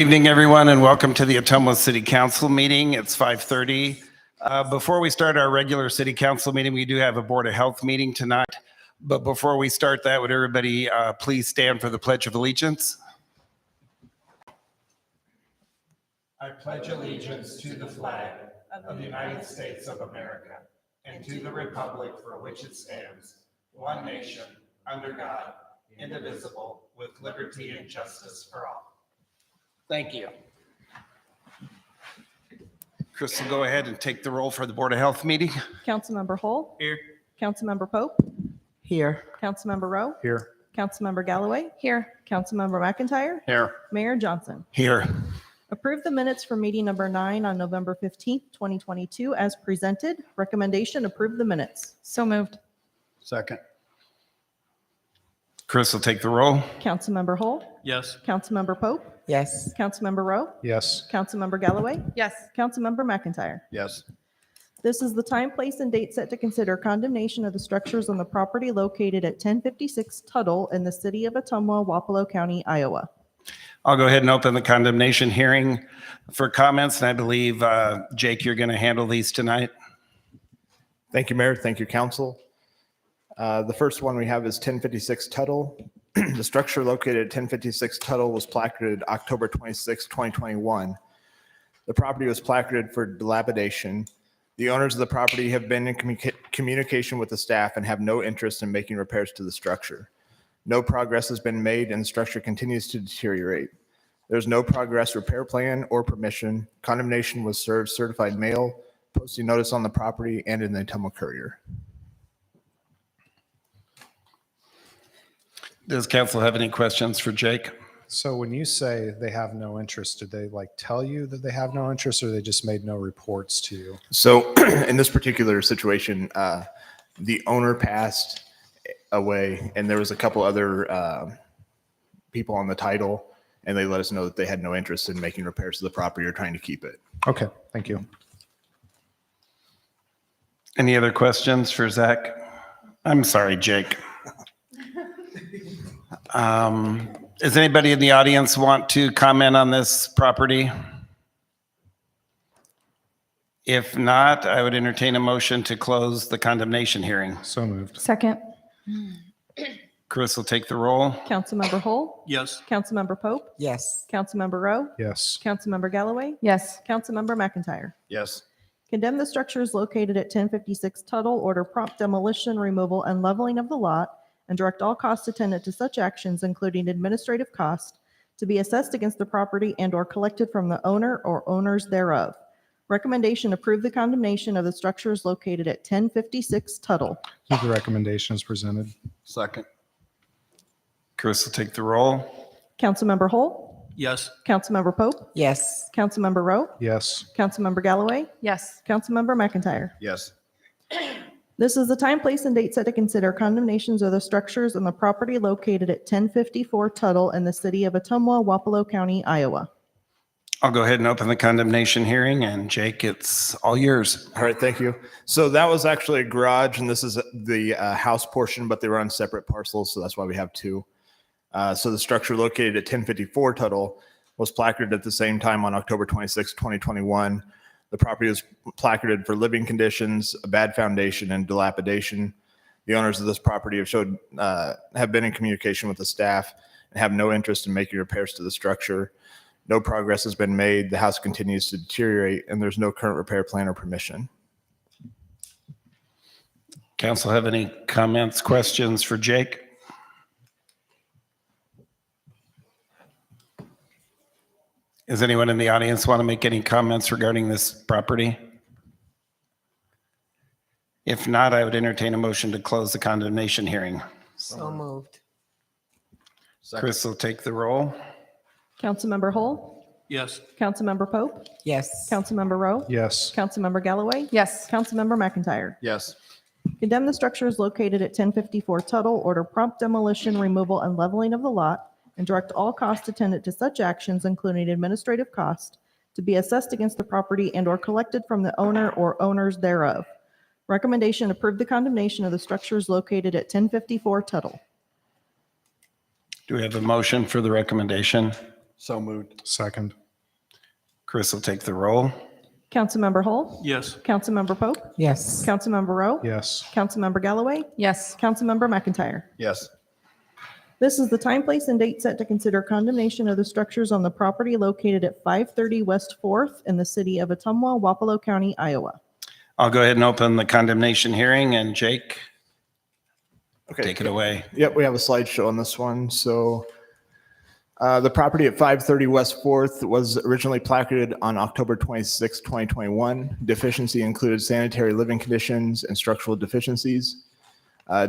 Evening, everyone, and welcome to the Ottumwa City Council meeting. It's 5:30. Before we start our regular City Council meeting, we do have a Board of Health meeting tonight. But before we start that, would everybody please stand for the Pledge of Allegiance? I pledge allegiance to the flag of the United States of America and to the republic for which it stands, one nation, under God, indivisible, with liberty and justice for all. Thank you. Chris will go ahead and take the roll for the Board of Health meeting. Councilmember Hull. Here. Councilmember Pope. Here. Councilmember Rowe. Here. Councilmember Galloway. Here. Councilmember McIntyre. Here. Mayor Johnson. Here. Approve the minutes for meeting number 9 on November 15th, 2022 as presented. Recommendation, approve the minutes. So moved. Second. Chris will take the roll. Councilmember Hull. Yes. Councilmember Pope. Yes. Councilmember Rowe. Yes. Councilmember Galloway. Yes. Councilmember McIntyre. Yes. This is the time, place, and date set to consider condemnation of the structures on the property located at 1056 Tuttle in the city of Ottumwa, Wapello County, Iowa. I'll go ahead and open the condemnation hearing for comments, and I believe, Jake, you're going to handle these tonight. Thank you, Mayor. Thank you, Council. The first one we have is 1056 Tuttle. The structure located at 1056 Tuttle was placarded October 26, 2021. The property was placarded for dilapidation. The owners of the property have been in communication with the staff and have no interest in making repairs to the structure. No progress has been made and the structure continues to deteriorate. There's no progress repair plan or permission. Condemnation was served certified mail, posting notice on the property and in the Ottumwa Courier. Does council have any questions for Jake? So when you say they have no interest, did they tell you that they have no interest, or they just made no reports to you? So in this particular situation, the owner passed away and there was a couple other people on the title, and they let us know that they had no interest in making repairs to the property or trying to keep it. Okay, thank you. Any other questions for Zach? I'm sorry, Jake. Does anybody in the audience want to comment on this property? If not, I would entertain a motion to close the condemnation hearing. So moved. Second. Chris will take the roll. Councilmember Hull. Yes. Councilmember Pope. Yes. Councilmember Rowe. Yes. Councilmember Galloway. Yes. Councilmember McIntyre. Yes. Condemn the structures located at 1056 Tuttle, order prompt demolition, removal, and leveling of the lot, and direct all costs attendant to such actions, including administrative cost, to be assessed against the property and/or collected from the owner or owners thereof. Recommendation, approve the condemnation of the structures located at 1056 Tuttle. Move the recommendation as presented. Second. Chris will take the roll. Councilmember Hull. Yes. Councilmember Pope. Yes. Councilmember Rowe. Yes. Councilmember Galloway. Yes. Councilmember McIntyre. Yes. This is the time, place, and date set to consider condemnations of the structures on the property located at 1054 Tuttle in the city of Ottumwa, Wapello County, Iowa. I'll go ahead and open the condemnation hearing, and Jake, it's all yours. All right, thank you. So that was actually a garage, and this is the house portion, but they were on separate parcels, so that's why we have two. So the structure located at 1054 Tuttle was placarded at the same time on October 26, 2021. The property was placarded for living conditions, a bad foundation, and dilapidation. The owners of this property have been in communication with the staff and have no interest in making repairs to the structure. No progress has been made. The house continues to deteriorate, and there's no current repair plan or permission. Council have any comments, questions for Jake? Does anyone in the audience want to make any comments regarding this property? If not, I would entertain a motion to close the condemnation hearing. So moved. Chris will take the roll. Councilmember Hull. Yes. Councilmember Pope. Yes. Councilmember Rowe. Yes. Councilmember Galloway. Yes. Councilmember McIntyre. Yes. Condemn the structures located at 1054 Tuttle, order prompt demolition, removal, and leveling of the lot, and direct all costs attendant to such actions, including administrative cost, to be assessed against the property and/or collected from the owner or owners thereof. Recommendation, approve the condemnation of the structures located at 1054 Tuttle. Do we have a motion for the recommendation? So moved. Second. Chris will take the roll. Councilmember Hull? Yes. Councilmember Pope? Yes. Councilmember Rowe? Yes. Councilmember Galloway? Yes. Councilmember McIntyre? Yes. This is the time, place, and date set to consider condemnation of the structures on the property located at 530 West 4th in the city of Ottumwa, Wapello County, Iowa. I'll go ahead and open the condemnation hearing, and Jake, Okay. take it away. Yep, we have a slideshow on this one. So the property at 530 West 4th was originally placarded on October 26, 2021. Deficiency included sanitary living conditions and structural deficiencies.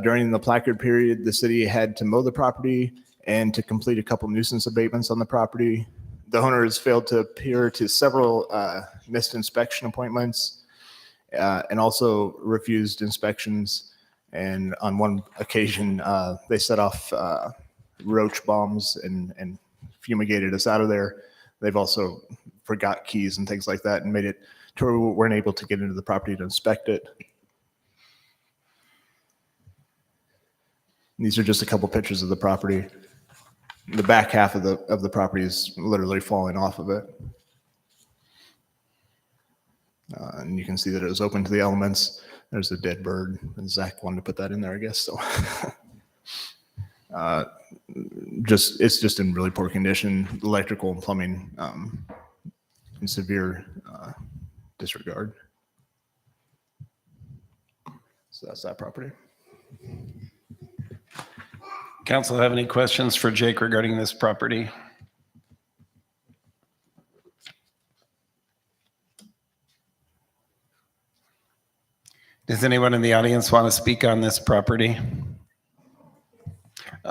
During the placard period, the city had to mow the property and to complete a couple nuisance abatements on the property. The owner has failed to appear to several missed inspection appointments and also refused inspections. And on one occasion, they set off roach bombs and fumigated us out of there. They've also forgot keys and things like that and made it to where we weren't able to get into the property to inspect it. These are just a couple pictures of the property. The back half of the property is literally falling off of it. And you can see that it was open to the elements. There's a dead bird, and Zach wanted to put that in there, I guess. So, it's just in really poor condition. Electrical and plumbing in severe disregard. So that's that property. Council have any questions for Jake regarding this property? Does anyone in the audience want to speak on this property?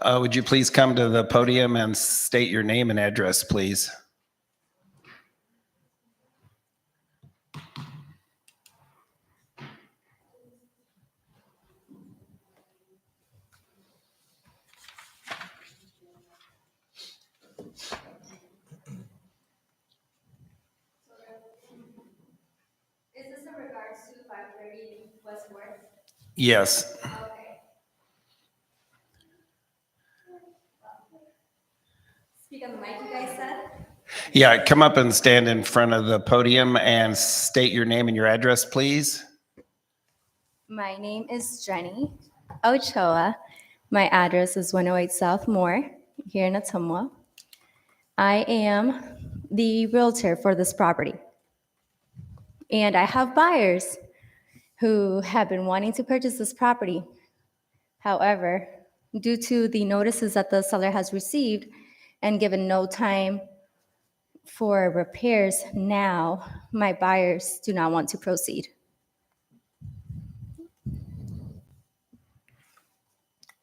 Would you please come to the podium and state your name and address, please? Is this in regards to 530 West 4th? Yes. Okay. Speak on the mic, you guys said? Yeah, come up and stand in front of the podium and state your name and your address, please. My name is Jenny Ochoa. My address is 108 South Moore here in Ottumwa. I am the realtor for this property. And I have buyers who have been wanting to purchase this property. However, due to the notices that the seller has received and given no time for repairs now, my buyers do not want to proceed.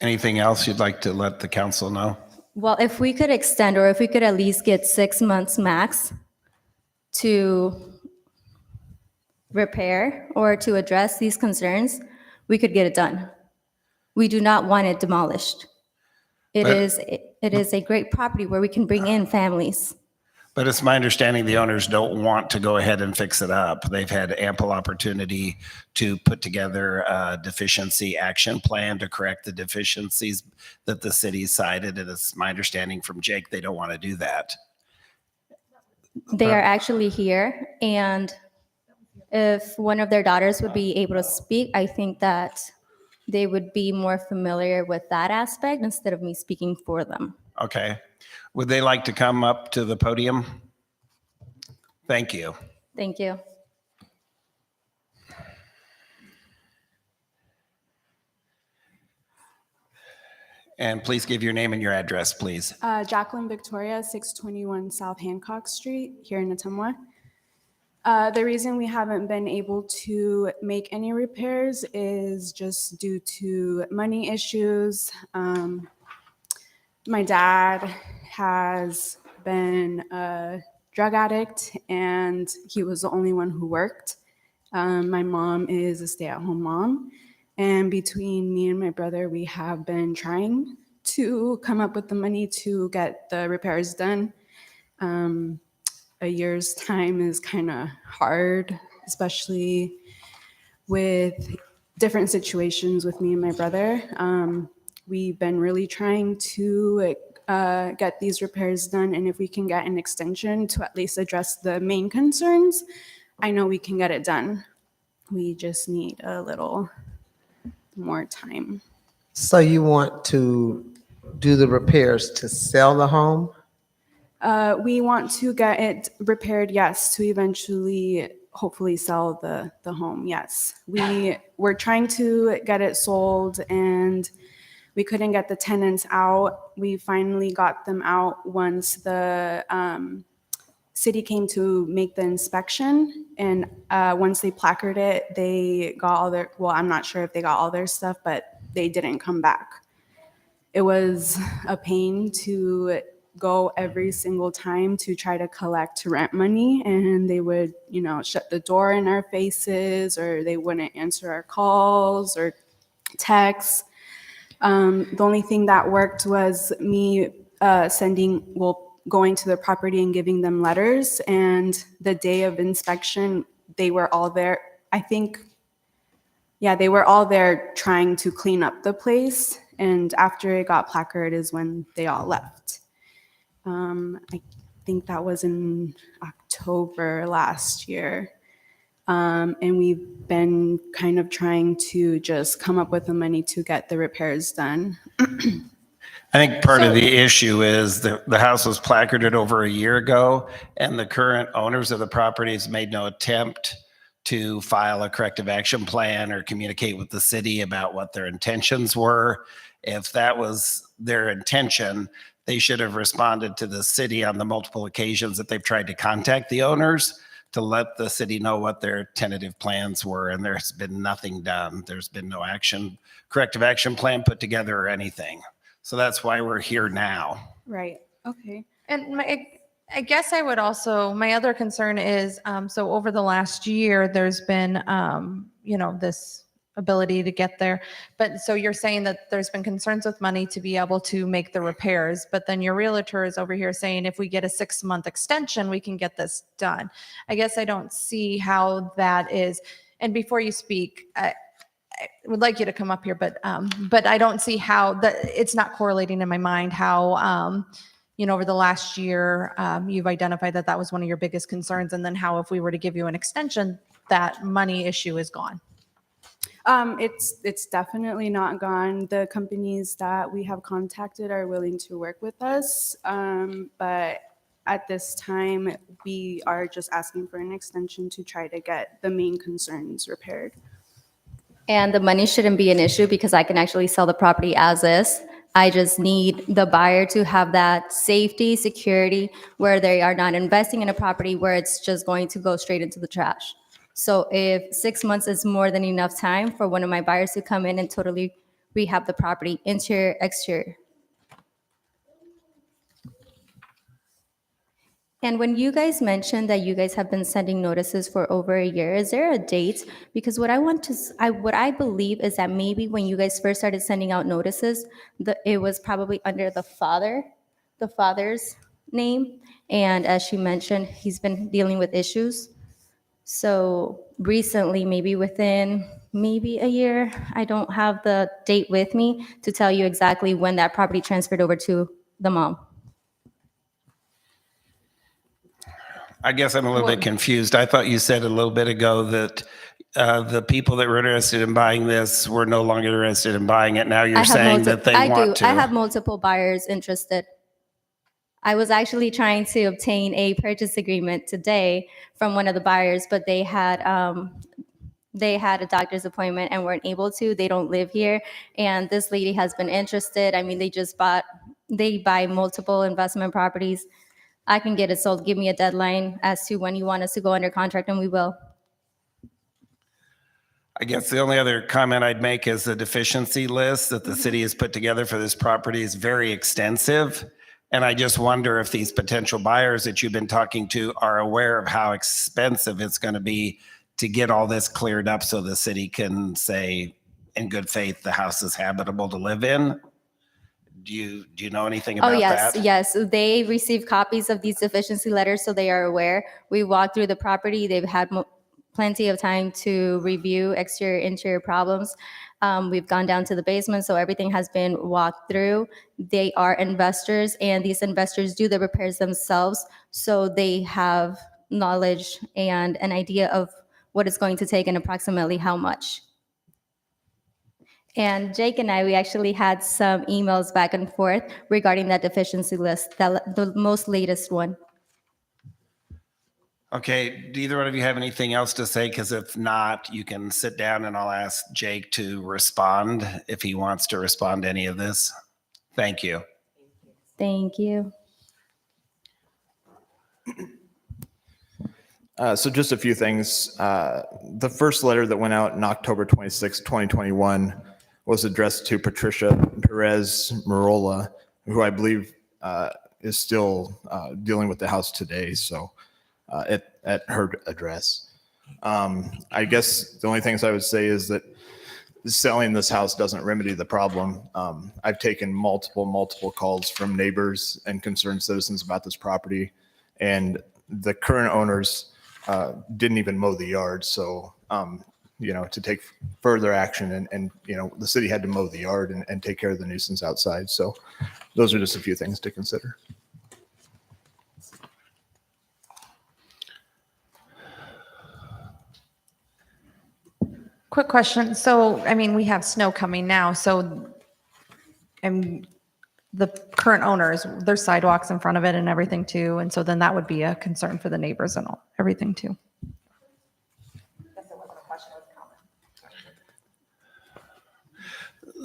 Anything else you'd like to let the council know? Well, if we could extend, or if we could at least get 6 months max to repair or to address these concerns, we could get it done. We do not want it demolished. It is a great property where we can bring in families. But it's my understanding the owners don't want to go ahead and fix it up. They've had ample opportunity to put together a deficiency action plan to correct the deficiencies that the city cited. And it's my understanding from Jake, they don't want to do that. They are actually here, and if one of their daughters would be able to speak, I think that they would be more familiar with that aspect instead of me speaking for them. Okay. Would they like to come up to the podium? Thank you. Thank you. And please give your name and your address, please. Jacqueline Victoria, 621 South Hancock Street, here in Ottumwa. The reason we haven't been able to make any repairs is just due to money issues. My dad has been a drug addict, and he was the only one who worked. My mom is a stay-at-home mom. And between me and my brother, we have been trying to come up with the money to get the repairs done. A year's time is kind of hard, especially with different situations with me and my brother. We've been really trying to get these repairs done, and if we can get an extension to at least address the main concerns, I know we can get it done. We just need a little more time. So you want to do the repairs to sell the home? We want to get it repaired, yes, to eventually hopefully sell the home, yes. We were trying to get it sold and we couldn't get the tenants out. We finally got them out once the city came to make the inspection. And once they placarded it, they got all their, well, I'm not sure if they got all their stuff, but they didn't come back. It was a pain to go every single time to try to collect rent money, and they would, shut the door in our faces, or they wouldn't answer our calls or texts. The only thing that worked was me going to the property and giving them letters, and the day of inspection, they were all there. I think, yeah, they were all there trying to clean up the place, and after it got placarded is when they all left. I think that was in October last year. And we've been kind of trying to just come up with the money to get the repairs done. I think part of the issue is the house was placarded over a year ago, and the current owners of the properties made no attempt to file a corrective action plan or communicate with the city about what their intentions were. If that was their intention, they should have responded to the city on the multiple occasions that they've tried to contact the owners to let the city know what their tentative plans were, and there's been nothing done. There's been no corrective action plan put together or anything. So that's why we're here now. Right. Okay. And I guess I would also, my other concern is, so over the last year, there's been, this ability to get there. But so you're saying that there's been concerns with money to be able to make the repairs, but then your realtor is over here saying if we get a 6-month extension, we can get this done. I guess I don't see how that is. And before you speak, I would like you to come up here, but I don't see how it's not correlating in my mind how, over the last year, you've identified that was one of your biggest concerns, and then how if we were to give you an extension, that money issue is gone. It's definitely not gone. The companies that we have contacted are willing to work with us, but at this time, we are just asking for an extension to try to get the main concerns repaired. And the money shouldn't be an issue because I can actually sell the property as is. I just need the buyer to have that safety, security, where they are not investing in a property where it's just going to go straight into the trash. So if 6 months is more than enough time for one of my buyers to come in and totally rehab the property, interior, exterior. And when you guys mentioned that you guys have been sending notices for over a year, is there a date? Because what I believe is that maybe when you guys first started sending out notices, it was probably under the father's name. And as she mentioned, he's been dealing with issues. So recently, maybe within a year, I don't have the date with me to tell you exactly when that property transferred over to the mom. I guess I'm a little bit confused. I thought you said a little bit ago that the people that were interested in buying this were no longer interested in buying it. Now you're saying that they want to. I have multiple buyers interested. I was actually trying to obtain a purchase agreement today from one of the buyers, but they had a doctor's appointment and weren't able to. They don't live here. And this lady has been interested. I mean, they buy multiple investment properties. I can get it sold. Give me a deadline as to when you want us to go under contract, and we will. I guess the only other comment I'd make is the deficiency list that the city has put together for this property is very extensive. And I just wonder if these potential buyers that you've been talking to are aware of how expensive it's going to be to get all this cleared up so the city can say in good faith the house is habitable to live in. Do you know anything about that? Yes. They receive copies of these deficiency letters, so they are aware. We walked through the property. They've had plenty of time to review exterior, interior problems. We've gone down to the basement, so everything has been walked through. They are investors, and these investors do the repairs themselves, so they have knowledge and an idea of what it's going to take and approximately how much. And Jake and I, we actually had some emails back and forth regarding that deficiency list, the most latest one. Okay, do either one of you have anything else to say? Because if not, you can sit down and I'll ask Jake to respond if he wants to respond to any of this. Thank you. Thank you. So just a few things. The first letter that went out in October 26, 2021 was addressed to Patricia Perez Marola, who I believe is still dealing with the house today. So at her address. I guess the only things I would say is that selling this house doesn't remedy the problem. I've taken multiple calls from neighbors and concerned citizens about this property, and the current owners didn't even mow the yard. So, to take further action and the city had to mow the yard and take care of the nuisance outside. So those are just a few things to consider. Quick question. So, I mean, we have snow coming now. So, and the current owners, there's sidewalks in front of it and everything too. And so then that would be a concern for the neighbors and everything too.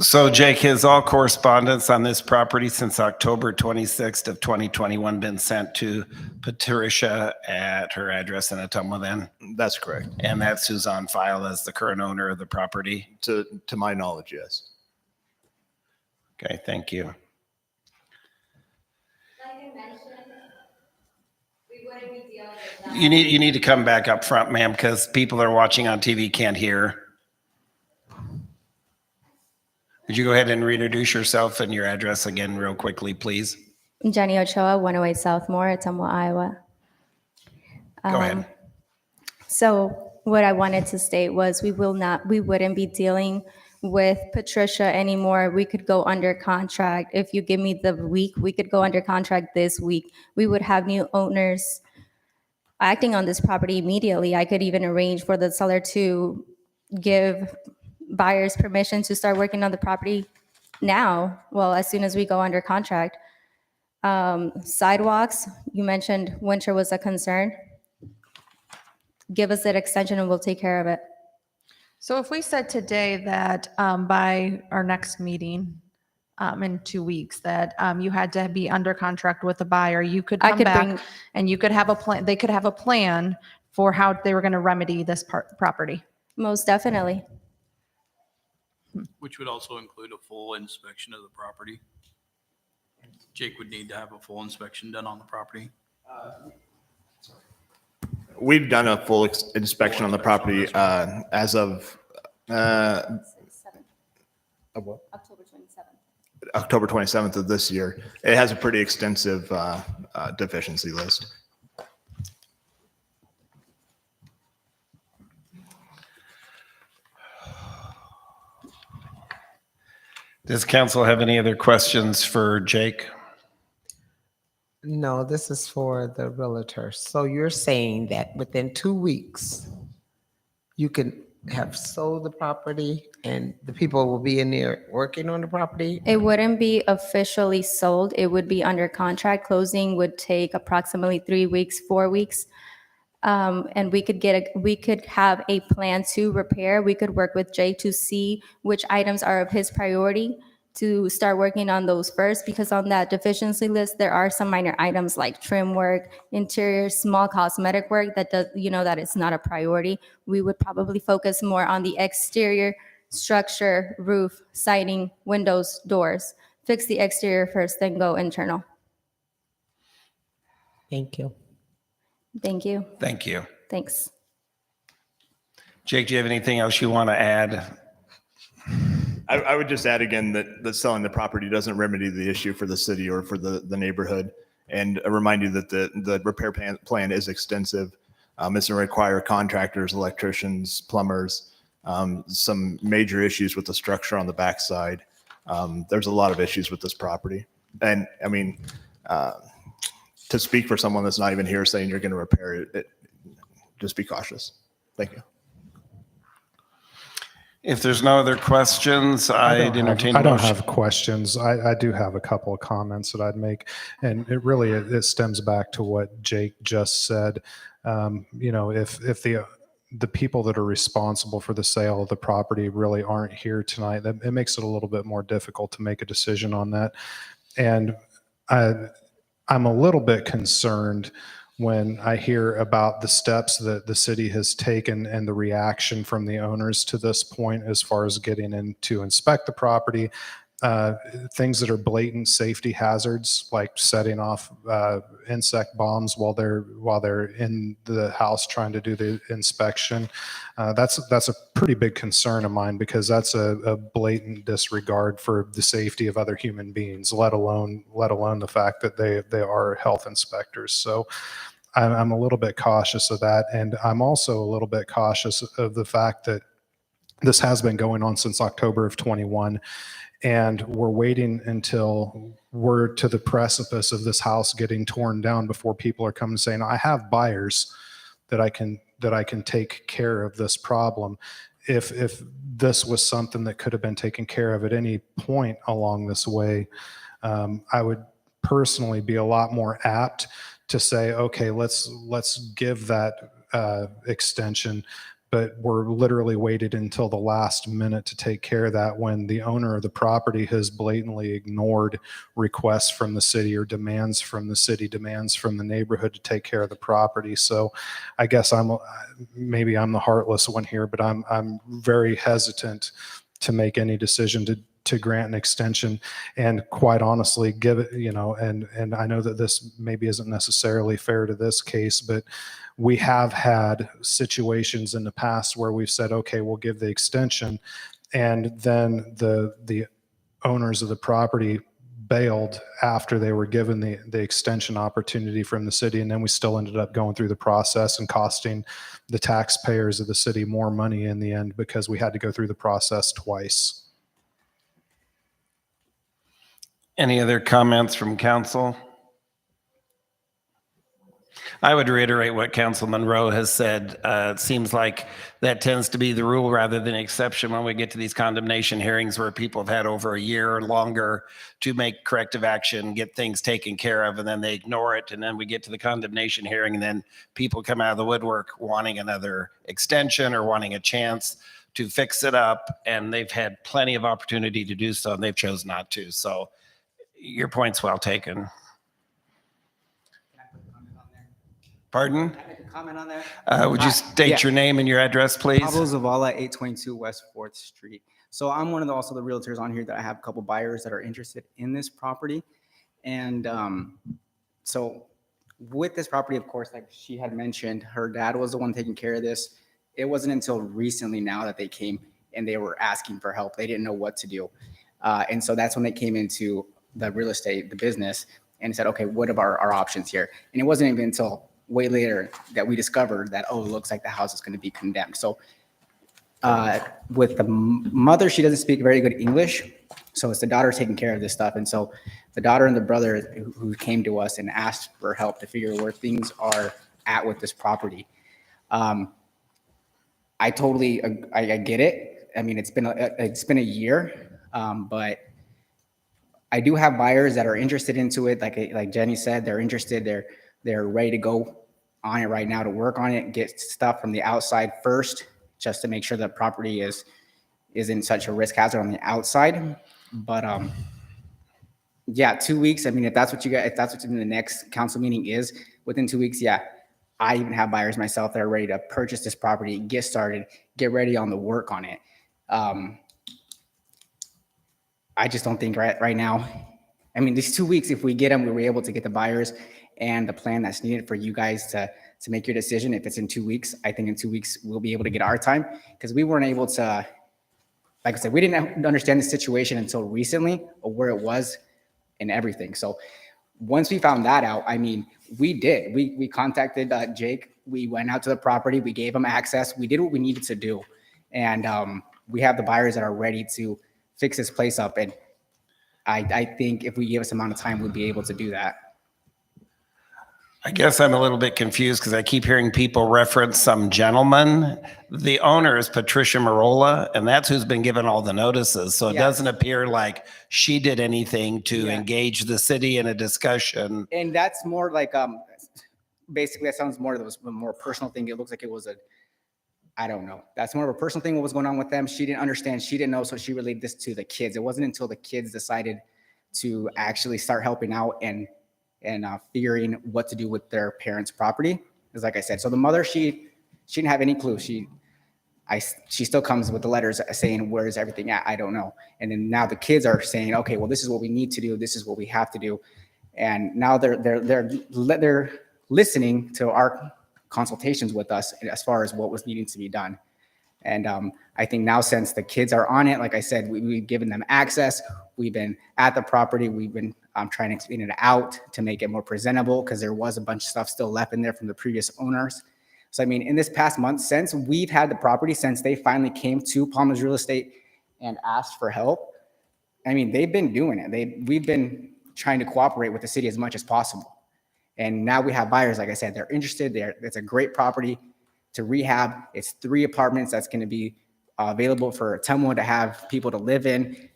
So Jake, has all correspondence on this property since October 26th of 2021 been sent to Patricia at her address in Ottumwa then? That's correct. And that's who's on file as the current owner of the property? To my knowledge, yes. Okay, thank you. Like I mentioned, we wouldn't be dealing with that. You need to come back up front, ma'am, because people are watching on TV can't hear. Would you go ahead and reintroduce yourself and your address again real quickly, please? Jenny Ochoa, 108 South Moore, Ottumwa, Iowa. Go ahead. So what I wanted to state was we wouldn't be dealing with Patricia anymore. We could go under contract. If you give me the week, we could go under contract this week. We would have new owners acting on this property immediately. I could even arrange for the seller to give buyers permission to start working on the property now. Well, as soon as we go under contract. Sidewalks, you mentioned winter was a concern. Give us that extension and we'll take care of it. So if we said today that by our next meeting in 2 weeks, that you had to be under contract with a buyer, you could come back and you could have a plan. They could have a plan for how they were going to remedy this property. Most definitely. Which would also include a full inspection of the property. Jake would need to have a full inspection done on the property. We've done a full inspection on the property as of October 27th. October 27th of this year. It has a pretty extensive deficiency list. Does council have any other questions for Jake? No, this is for the realtor. So you're saying that within 2 weeks, you can have sold the property and the people will be in there working on the property? It wouldn't be officially sold. It would be under contract. Closing would take approximately 3 weeks, 4 weeks. And we could have a plan to repair. We could work with Jay to see which items are of his priority to start working on those first, because on that deficiency list, there are some minor items like trim work, interior, small cosmetic work that does, that it's not a priority. We would probably focus more on the exterior structure, roof, siding, windows, doors. Fix the exterior first, then go internal. Thank you. Thank you. Thank you. Thanks. Jake, do you have anything else you want to add? I would just add again that selling the property doesn't remedy the issue for the city or for the neighborhood. And remind you that the repair plan is extensive. It's going to require contractors, electricians, plumbers, some major issues with the structure on the backside. There's a lot of issues with this property. And I mean, to speak for someone that's not even here saying you're going to repair it, just be cautious. Thank you. If there's no other questions, I'd entertain a I don't motion. have questions. I do have a couple of comments that I'd make, and it stems back to what Jake just said. If the people that are responsible for the sale of the property really aren't here tonight, that it makes it a little bit more difficult to make a decision on that. And I'm a little bit concerned when I hear about the steps that the city has taken and the reaction from the owners to this point, as far as getting in to inspect the property, things that are blatant safety hazards, like setting off insect bombs while they're in the house trying to do the inspection. That's a pretty big concern of mine, because that's a blatant disregard for the safety of other human beings, let alone the fact that they are health inspectors. So I'm a little bit cautious of that. And I'm also a little bit cautious of the fact that this has been going on since October of 21. And we're waiting until we're to the precipice of this house getting torn down before people are coming saying, I have buyers that I can take care of this problem. If this was something that could have been taken care of at any point along this way, I would personally be a lot more apt to say, okay, let's give that extension. But we're literally waited until the last minute to take care of that, when the owner of the property has blatantly ignored requests from the city or demands from the city, demands from the neighborhood to take care of the property. So I guess maybe I'm the heartless one here, but I'm very hesitant to make any decision to grant an extension, and quite honestly give it, and I know that this maybe isn't necessarily fair to this case, but we have had situations in the past where we've said, okay, we'll give the extension, and then the owners of the property bailed after they were given the extension opportunity from the city, and then we still ended up going through the process and costing the taxpayers of the city more money in the end, because we had to go through the process twice. Any other comments from council? I would reiterate what Council Monroe has said. It seems like that tends to be the rule rather than exception when we get to these condemnation hearings, where people have had over a year or longer to make corrective action, get things taken care of, and then they ignore it. And then we get to the condemnation hearing, and then people come out of the woodwork wanting another extension or wanting a chance to fix it up. And they've had plenty of opportunity to do so, and they've chosen not to. So your point's well taken. Pardon? Can I make a comment on that? Would you state your name and your address, please? Pablo Zavala, 822 West 4th Street. So I'm one of also the realtors on here that I have a couple buyers that are interested in this property. And so with this property, of course, like she had mentioned, her dad was the one taking care of this. It wasn't until recently now that they came and they were asking for help. They didn't know what to do. And so that's when they came into the real estate, the business, and said, okay, what are our options here? And it wasn't even until way later that we discovered that, oh, it looks like the house is going to be condemned. So with the mother, she doesn't speak very good English. So it's the daughter taking care of this stuff. And so the daughter and the brother who came to us and asked for help to figure where things are at with this property. I get it. I mean, it's been a year, but I do have buyers that are interested into it. Like Jenny said, they're interested. They're ready to go on it right now to work on it, get stuff from the outside first, just to make sure the property isn't such a risk hazard on the outside. But yeah, 2 weeks. I mean, if that's what in the next council meeting is, within 2 weeks, yeah. I even have buyers myself that are ready to purchase this property, get started, get ready on the work on it. I just don't think right now. I mean, these 2 weeks, if we get them, we were able to get the buyers and the plan that's needed for you guys to make your decision. If it's in 2 weeks, I think in 2 weeks, we'll be able to get our time, because we weren't able to, like I said, we didn't understand the situation until recently, or where it was and everything. So once we found that out, I mean, we contacted Jake. We went out to the property. We gave him access. We did what we needed to do. And we have the buyers that are ready to fix this place up. And I think if we give us amount of time, we'd be able to do that. I guess I'm a little bit confused because I keep hearing people reference some gentleman. The owner is Patricia Marola, and that's who's been given all the notices. So it Yeah. doesn't appear like she did anything to Yeah. engage the city in a discussion. And that's more like, basically that sounds more, that was a more personal thing. It looks like it was I don't know. That's more of a personal thing, what was going on with them. She didn't understand. She didn't know. So she relayed this to the kids. It wasn't until the kids decided to actually start helping out and figuring what to do with their parents' property. Because like I said, so the mother, she didn't have any clue. She still comes with the letters saying, where's everything at? I don't know. And then now the kids are saying, okay, well, this is what we need to do. This is what we have to do. And now they're listening to our consultations with us as far as what was needing to be done. And I think now since the kids are on it, like I said, we've given them access. We've been at the property. We've been trying to clean it out to make it more presentable because there was a bunch of stuff still left in there from the previous owners. So, I mean, in this past month, since we've had the property, since they finally came to Palmer's Real Estate and asked for help, I mean, they've been doing it. We've been trying to cooperate with the city as much as possible. And now we have buyers, like I said, they're interested. It's a great property to rehab. It's 3 apartments that's going to be available for Ottumwa to have people to live in.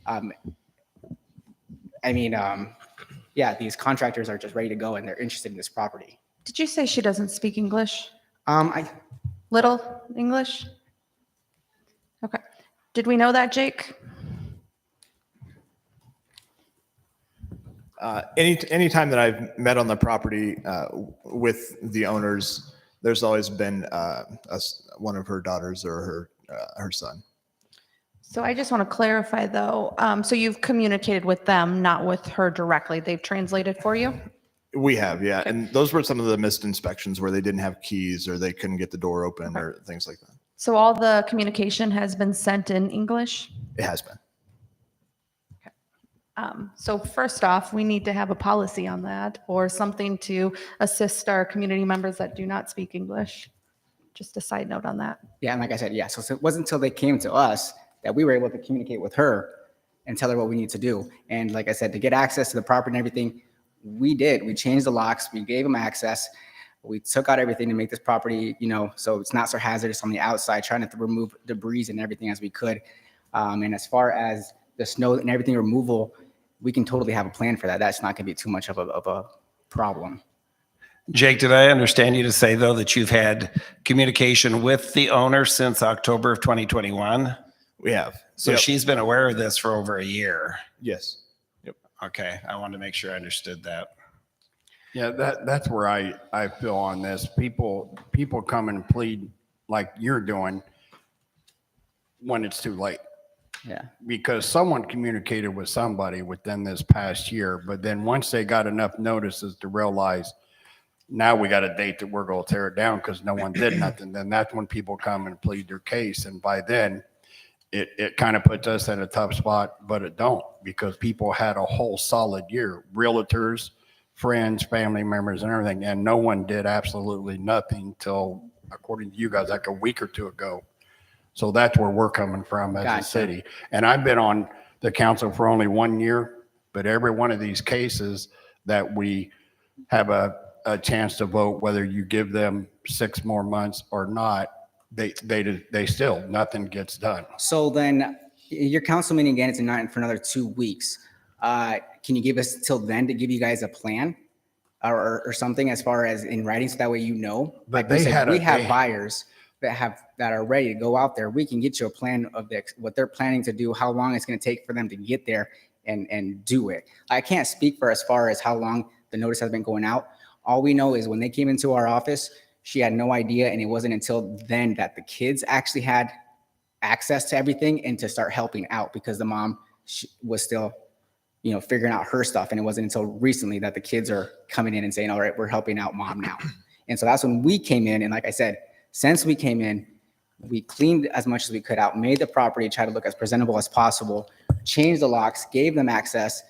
Yeah, these contractors are just ready to go and they're interested in this property. Did you say she doesn't speak English? I Little English? Okay. Did we know that, Jake? Anytime that I've met on the property with the owners, there's always been one of her daughters or her son. So I just want to clarify though. So you've communicated with them, not with her directly. They've translated for you? We have, yeah. And those were some of the missed inspections where they didn't have keys or they couldn't get the door open or things like that. So all the communication has been sent in English? It has been. So first off, we need to have a policy on that or something to assist our community members that do not speak English. Just a side note on that. Yeah, and like I said, yeah. So it wasn't until they came to us that we were able to communicate with her and tell her what we need to do. And like I said, to get access to the property and everything, we did. We changed the locks. We gave them access. We took out everything to make this property, so it's not so hazardous on the outside, trying to remove debris and everything as we could. And as far as the snow and everything removal, we can totally have a plan for that. That's not going to be too much of a problem. Jake, did I understand you to say, though, that you've had communication with the owner since October of 2021? We have. So Yep. she's been aware of this for over a year. Yes. Okay, I wanted to make sure I understood that. Yeah, that's where I feel on this. People come and plead like you're doing when it's too late. Yeah. Because someone communicated with somebody within this past year, but then once they got enough notices to realize now we got a date that we're going to tear it down because no one did nothing, then that's when people come and plead their case. And by then it kind of puts us in a tough spot, but it don't, because people had a whole solid year, realtors, friends, family members and everything. And no one did absolutely nothing till, according to you guys, like a week or two ago. So that's where we're coming from as Gotcha. a city. And I've been on the council for only 1 year, but every one of these cases that we have a chance to vote, whether you give them 6 more months or not, they still, nothing gets done. So then your council meeting again is not for another 2 weeks. Can you give us till then to give you guys a plan or something as far as in writing, so that way But we have buyers that are ready to go out there. We can get you a plan of what they're planning to do, how long it's going to take for them to get there and do it. I can't speak for as far as how long the notice has been going out. All we know is when they came into our office, she had no idea, and it wasn't until then that the kids actually had access to everything and to start helping out, because the mom was still figuring out her stuff. And it wasn't until recently that the kids are coming in and saying, all right, we're helping out mom now. And so that's when we came in. And like I said, since we came in, we cleaned as much as we could out, made the property try to look as presentable as possible, changed the locks, gave them access,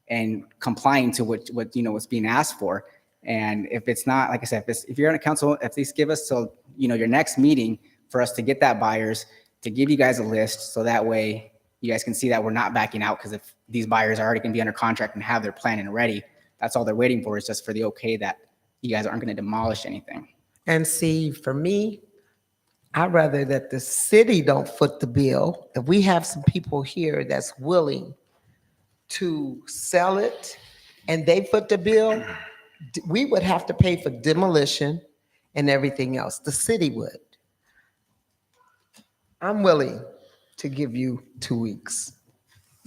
and complying to what what's being asked for. And if it's not, like I said, if you're on a council, at least give us till your next meeting for us to get that buyers, to give you guys a list, so that way you guys can see that we're not backing out. Because if these buyers are already going to be under contract and have their plan and ready, that's all they're waiting for, is just for the okay that you guys aren't going to demolish anything. And see, for me, I'd rather that the city don't foot the bill. If we have some people here that's willing to sell it and they foot the bill, we would have to pay for demolition and everything else. The city would. I'm willing to give you 2 weeks.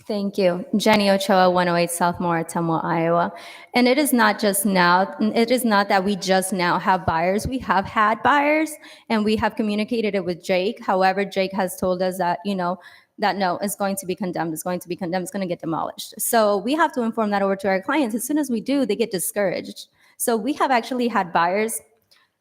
Thank you. Jenny Ochoa, 108 South Moore, Ottumwa, Iowa. And it is not just now, it is not that we just now have buyers. We have had buyers and we have communicated it with Jake. However, Jake has told us that, that no, it's going to be condemned, it's going to be condemned, it's going to get demolished. So we have to inform that over to our clients. As soon as we do, they get discouraged. So we have actually had buyers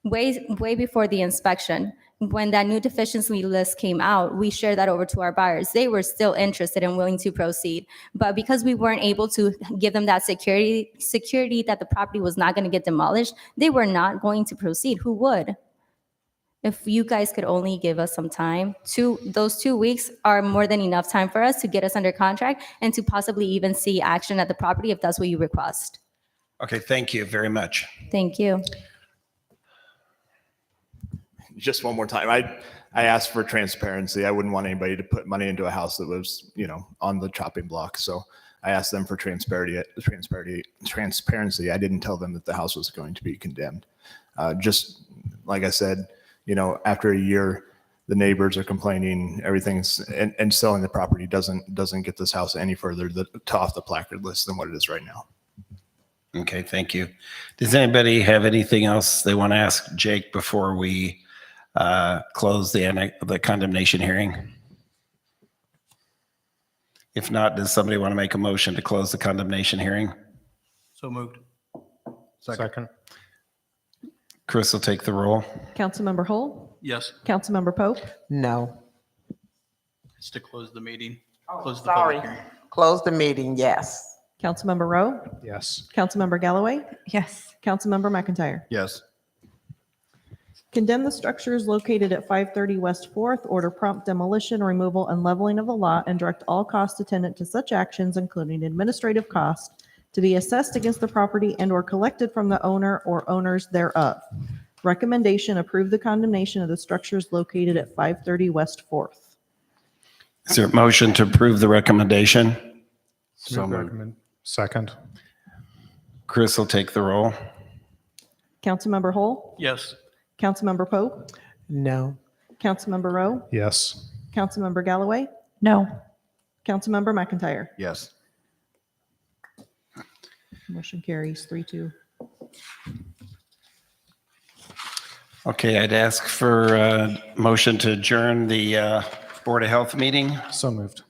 way before the inspection. When that new deficiency list came out, we shared that over to our buyers. They were still interested and willing to proceed. But because we weren't able to give them that security that the property was not going to get demolished, they were not going to proceed. Who would? If you guys could only give us some time, those 2 weeks are more than enough time for us to get us under contract and to possibly even see action at the property if that's what you request. Okay, thank you very much. Thank you. Just one more time. I asked for transparency. I wouldn't want anybody to put money into a house that was, on the chopping block. So I asked them for transparency. I didn't tell them that the house was going to be condemned. Just like I said, after a year, the neighbors are complaining, everything's, and selling the property doesn't get this house any further to off the placard list than what it is right now. Okay, thank you. Does anybody have anything else they want to ask Jake before we close the condemnation hearing? If not, does somebody want to make a motion to close the condemnation hearing? So moved. Second. Chris will take the roll. Councilmember Hull? Yes, Councilmember Pope? No. it's to close the meeting. Oh, Close the public hearing. Close the meeting, yes. Councilmember Rowe? Yes. Councilmember Galloway? Yes. Councilmember McIntyre? Yes. Condemn the structures located at 530 West 4th, order prompt demolition, removal, and leveling of the lot, and direct all costs attendant to such actions, including administrative costs, to be assessed against the property and/or collected from the owner or owners thereof. Recommendation: approve the condemnation of the structures located at 530 West 4th. Is there a motion to approve the recommendation? So moved. Recommend. Second. Chris will take the roll. Councilmember Hull? Yes, Councilmember Pope? No. Councilmember Rowe? Yes. Councilmember Galloway? No. Councilmember McIntyre? Yes. Motion carries 3-2. Okay, I'd ask for a motion to adjourn the Board of Health meeting. So moved.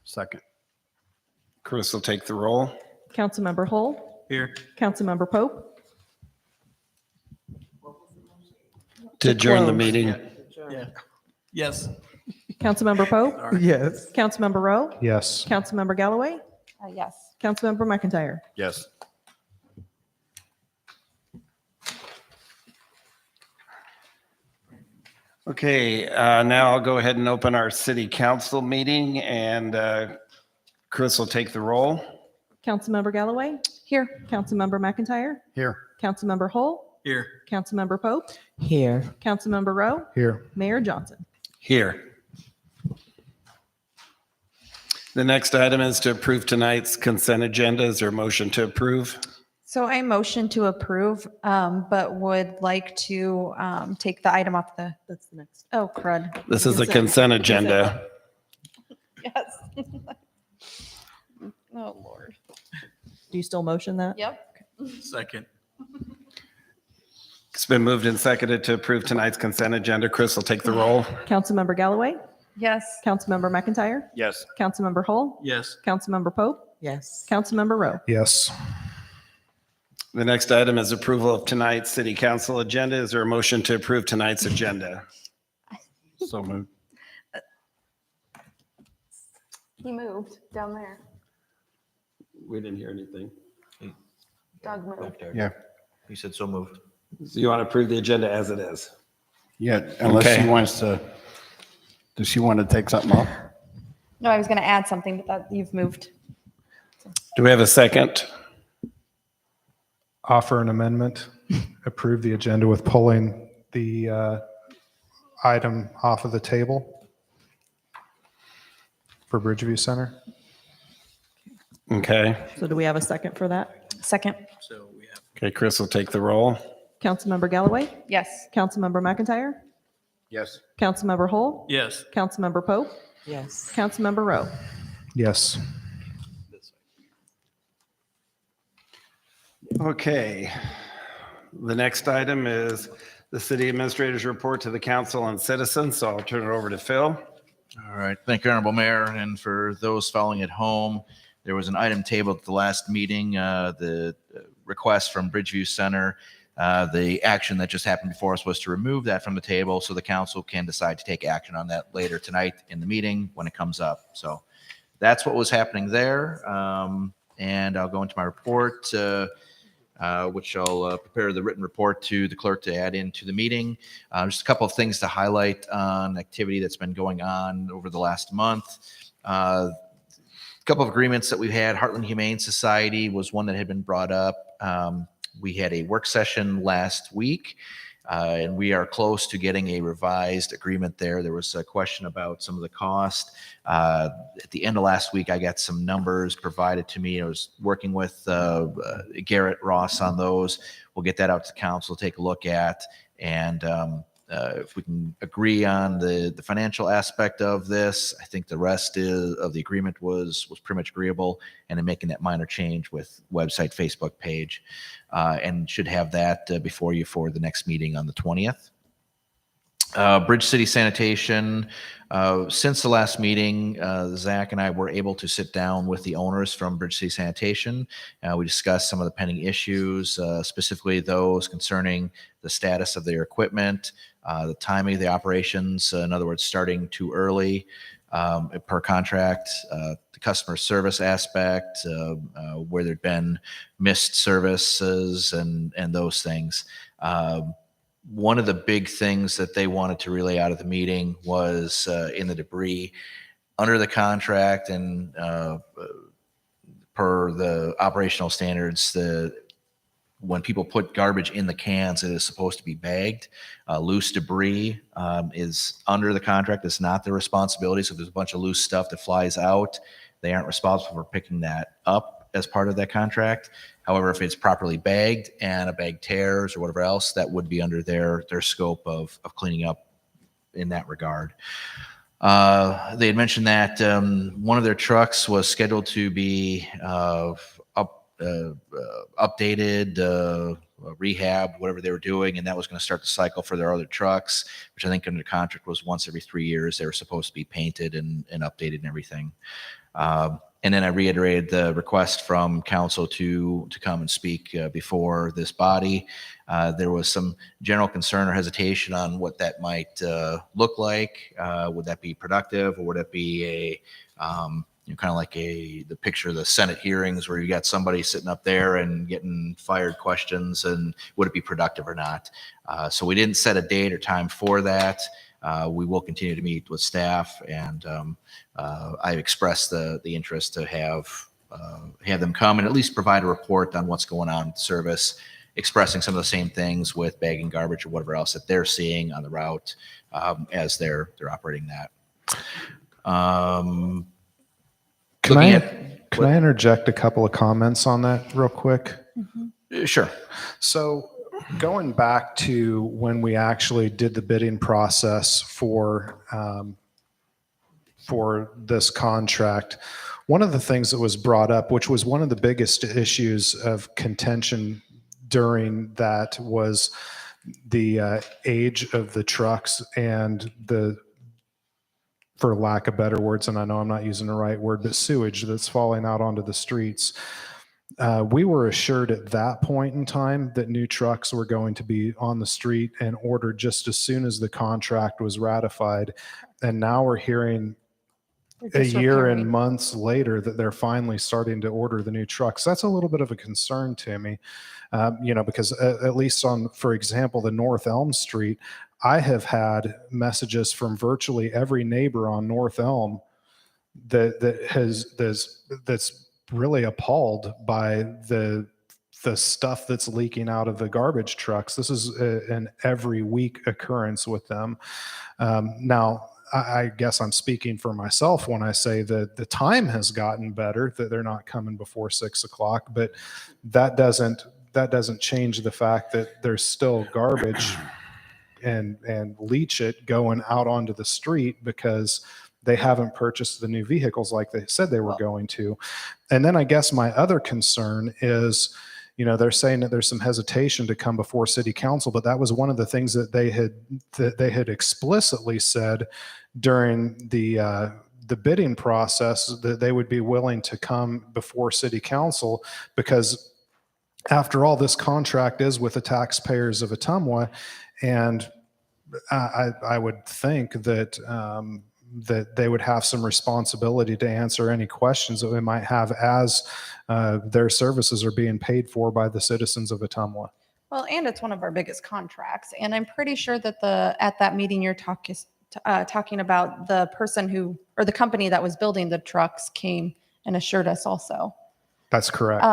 Second. Chris will take the roll. Councilmember Hull? here. Councilmember Pope? To adjourn the close. meeting. Yeah. Yes. Councilmember Pope? Sorry. Yes. Councilmember Rowe? Yes. Councilmember Galloway? Yes. Councilmember McIntyre? Yes. Okay, now I'll go ahead and open our city council meeting, and Chris will take the roll. Councilmember Galloway? Here. Councilmember McIntyre? Here. Councilmember Hull? Here. Councilmember Pope? Here. Councilmember Rowe? Here. Mayor Johnson? Here. The next item is to approve tonight's consent agenda. Is there a motion to approve? So I motion to approve, but would like to take the item off the, That's the next. oh, crud. This is the consent agenda. Yes. Oh, Lord. Do you still motion that? Yep. Second. It's been moved and seconded to approve tonight's consent agenda. Chris will take the roll. Councilmember Galloway? Yes. Councilmember McIntyre? Yes. Councilmember Hull? Yes. Councilmember Pope? Yes. Councilmember Rowe? Yes. The next item is approval of tonight's city council agenda. Is there a motion to approve tonight's agenda? So moved. He moved down there. We didn't hear anything. Doug moved. Back there. Yeah. He said so moved. So you want to approve the agenda as it is? Yeah, unless Okay. she wants to, does she want to take something off? No, I was going to add something, but that you've moved. Do we have a second? Offer an amendment, approve the agenda with pulling the item off of the table for Bridgeview Center. Okay. So do we have a second for that? Second. So we have Okay, Chris will take the roll. Councilmember Galloway? Yes. Councilmember McIntyre? Yes. Councilmember Hull? yes. Councilmember Pope? Yes. Councilmember Rowe? Yes. Okay. The next item is the city administrator's report to the council and citizens. So I'll turn it over to Phil. All right. Thank you, Honorable Mayor. And for those following at home, there was an item tabled at the last meeting, the request from Bridgeview Center. The action that just happened before us was to remove that from the table so the council can decide to take action on that later tonight in the meeting when it comes up. So that's what was happening there. And I'll go into my report, which I'll prepare the written report to the clerk to add into the meeting. Just a couple of things to highlight on activity that's been going on over the last month. A couple of agreements that we've had. Heartland Humane Society was one that had been brought up. We had a work session last week, and we are close to getting a revised agreement there. There was a question about some of the cost. At the end of last week, I got some numbers provided to me. I was working with Garrett Ross on those. We'll get that out to council, take a look at, and if we can agree on the financial aspect of this, I think the rest of the agreement was pretty much agreeable, and in making that minor change with website, Facebook page, and should have that before you for the next meeting on the 20th. Bridge City Sanitation, since the last meeting, Zach and I were able to sit down with the owners from Bridge City Sanitation. We discussed some of the pending issues, specifically those concerning the status of their equipment, the timing of the operations, in other words, starting too early per contract, the customer service aspect, where there'd been missed services and those things. One of the big things that they wanted to relay out of the meeting was in the debris under the contract and per the operational standards, when people put garbage in the cans, it is supposed to be bagged. Loose debris is under the contract. It's not their responsibility. So if there's a bunch of loose stuff that flies out, they aren't responsible for picking that up as part of that contract. However, if it's properly bagged and a bag tears or whatever else, that would be under their scope of cleaning up in that regard. They had mentioned that one of their trucks was scheduled to be updated, rehab, whatever they were doing, and that was going to start the cycle for their other trucks, which I think under the contract was once every 3 years. They were supposed to be painted and updated and everything. And then I reiterated the request from council to come and speak before this body. There was some general concern or hesitation on what that might look like. Would that be productive, or would it be a kind of like the picture of the Senate hearings where you got somebody sitting up there and getting fired questions, and would it be productive or not? So we didn't set a date or time for that. We will continue to meet with staff, and I expressed the interest to have them come and at least provide a report on what's going on with service, expressing some of the same things with bagging garbage or whatever else that they're seeing on the route as they're operating that. Can I interject a couple of comments on that real quick? Sure. So going back to when we actually did the bidding process for this contract, one of the things that was brought up, which was one of the biggest issues of contention during that, was the age of the trucks and for lack of better words, and I know I'm not using the right word, but sewage that's falling out onto the streets. We were assured at that point in time that new trucks were going to be on the street and ordered just as soon as the contract was ratified. And now we're hearing a year and months later that they're finally starting to order the new trucks. That's a little bit of a concern to me, because at least on, for example, the North Elm Street, I have had messages from virtually every neighbor on North Elm that's really appalled by the stuff that's leaking out of the garbage trucks. This is an every week occurrence with them. Now, I guess I'm speaking for myself when I say that the time has gotten better, that they're not coming before 6 o'clock, but that doesn't change the fact that there's still garbage and leach it going out onto the street because they haven't purchased the new vehicles like they said they were going to. And then I guess my other concern is, they're saying that there's some hesitation to come before city council, but that was one of the things that they had explicitly said during the bidding process, that they would be willing to come before city council, because after all, this contract is with the taxpayers of Ottumwa, and I would think that that they would have some responsibility to answer any questions that we might have as their services are being paid for by the citizens of Ottumwa. Well, and it's one of our biggest contracts. And I'm pretty sure that at that meeting you're talking about, the person or the company that was building the trucks came and assured us also. That's correct.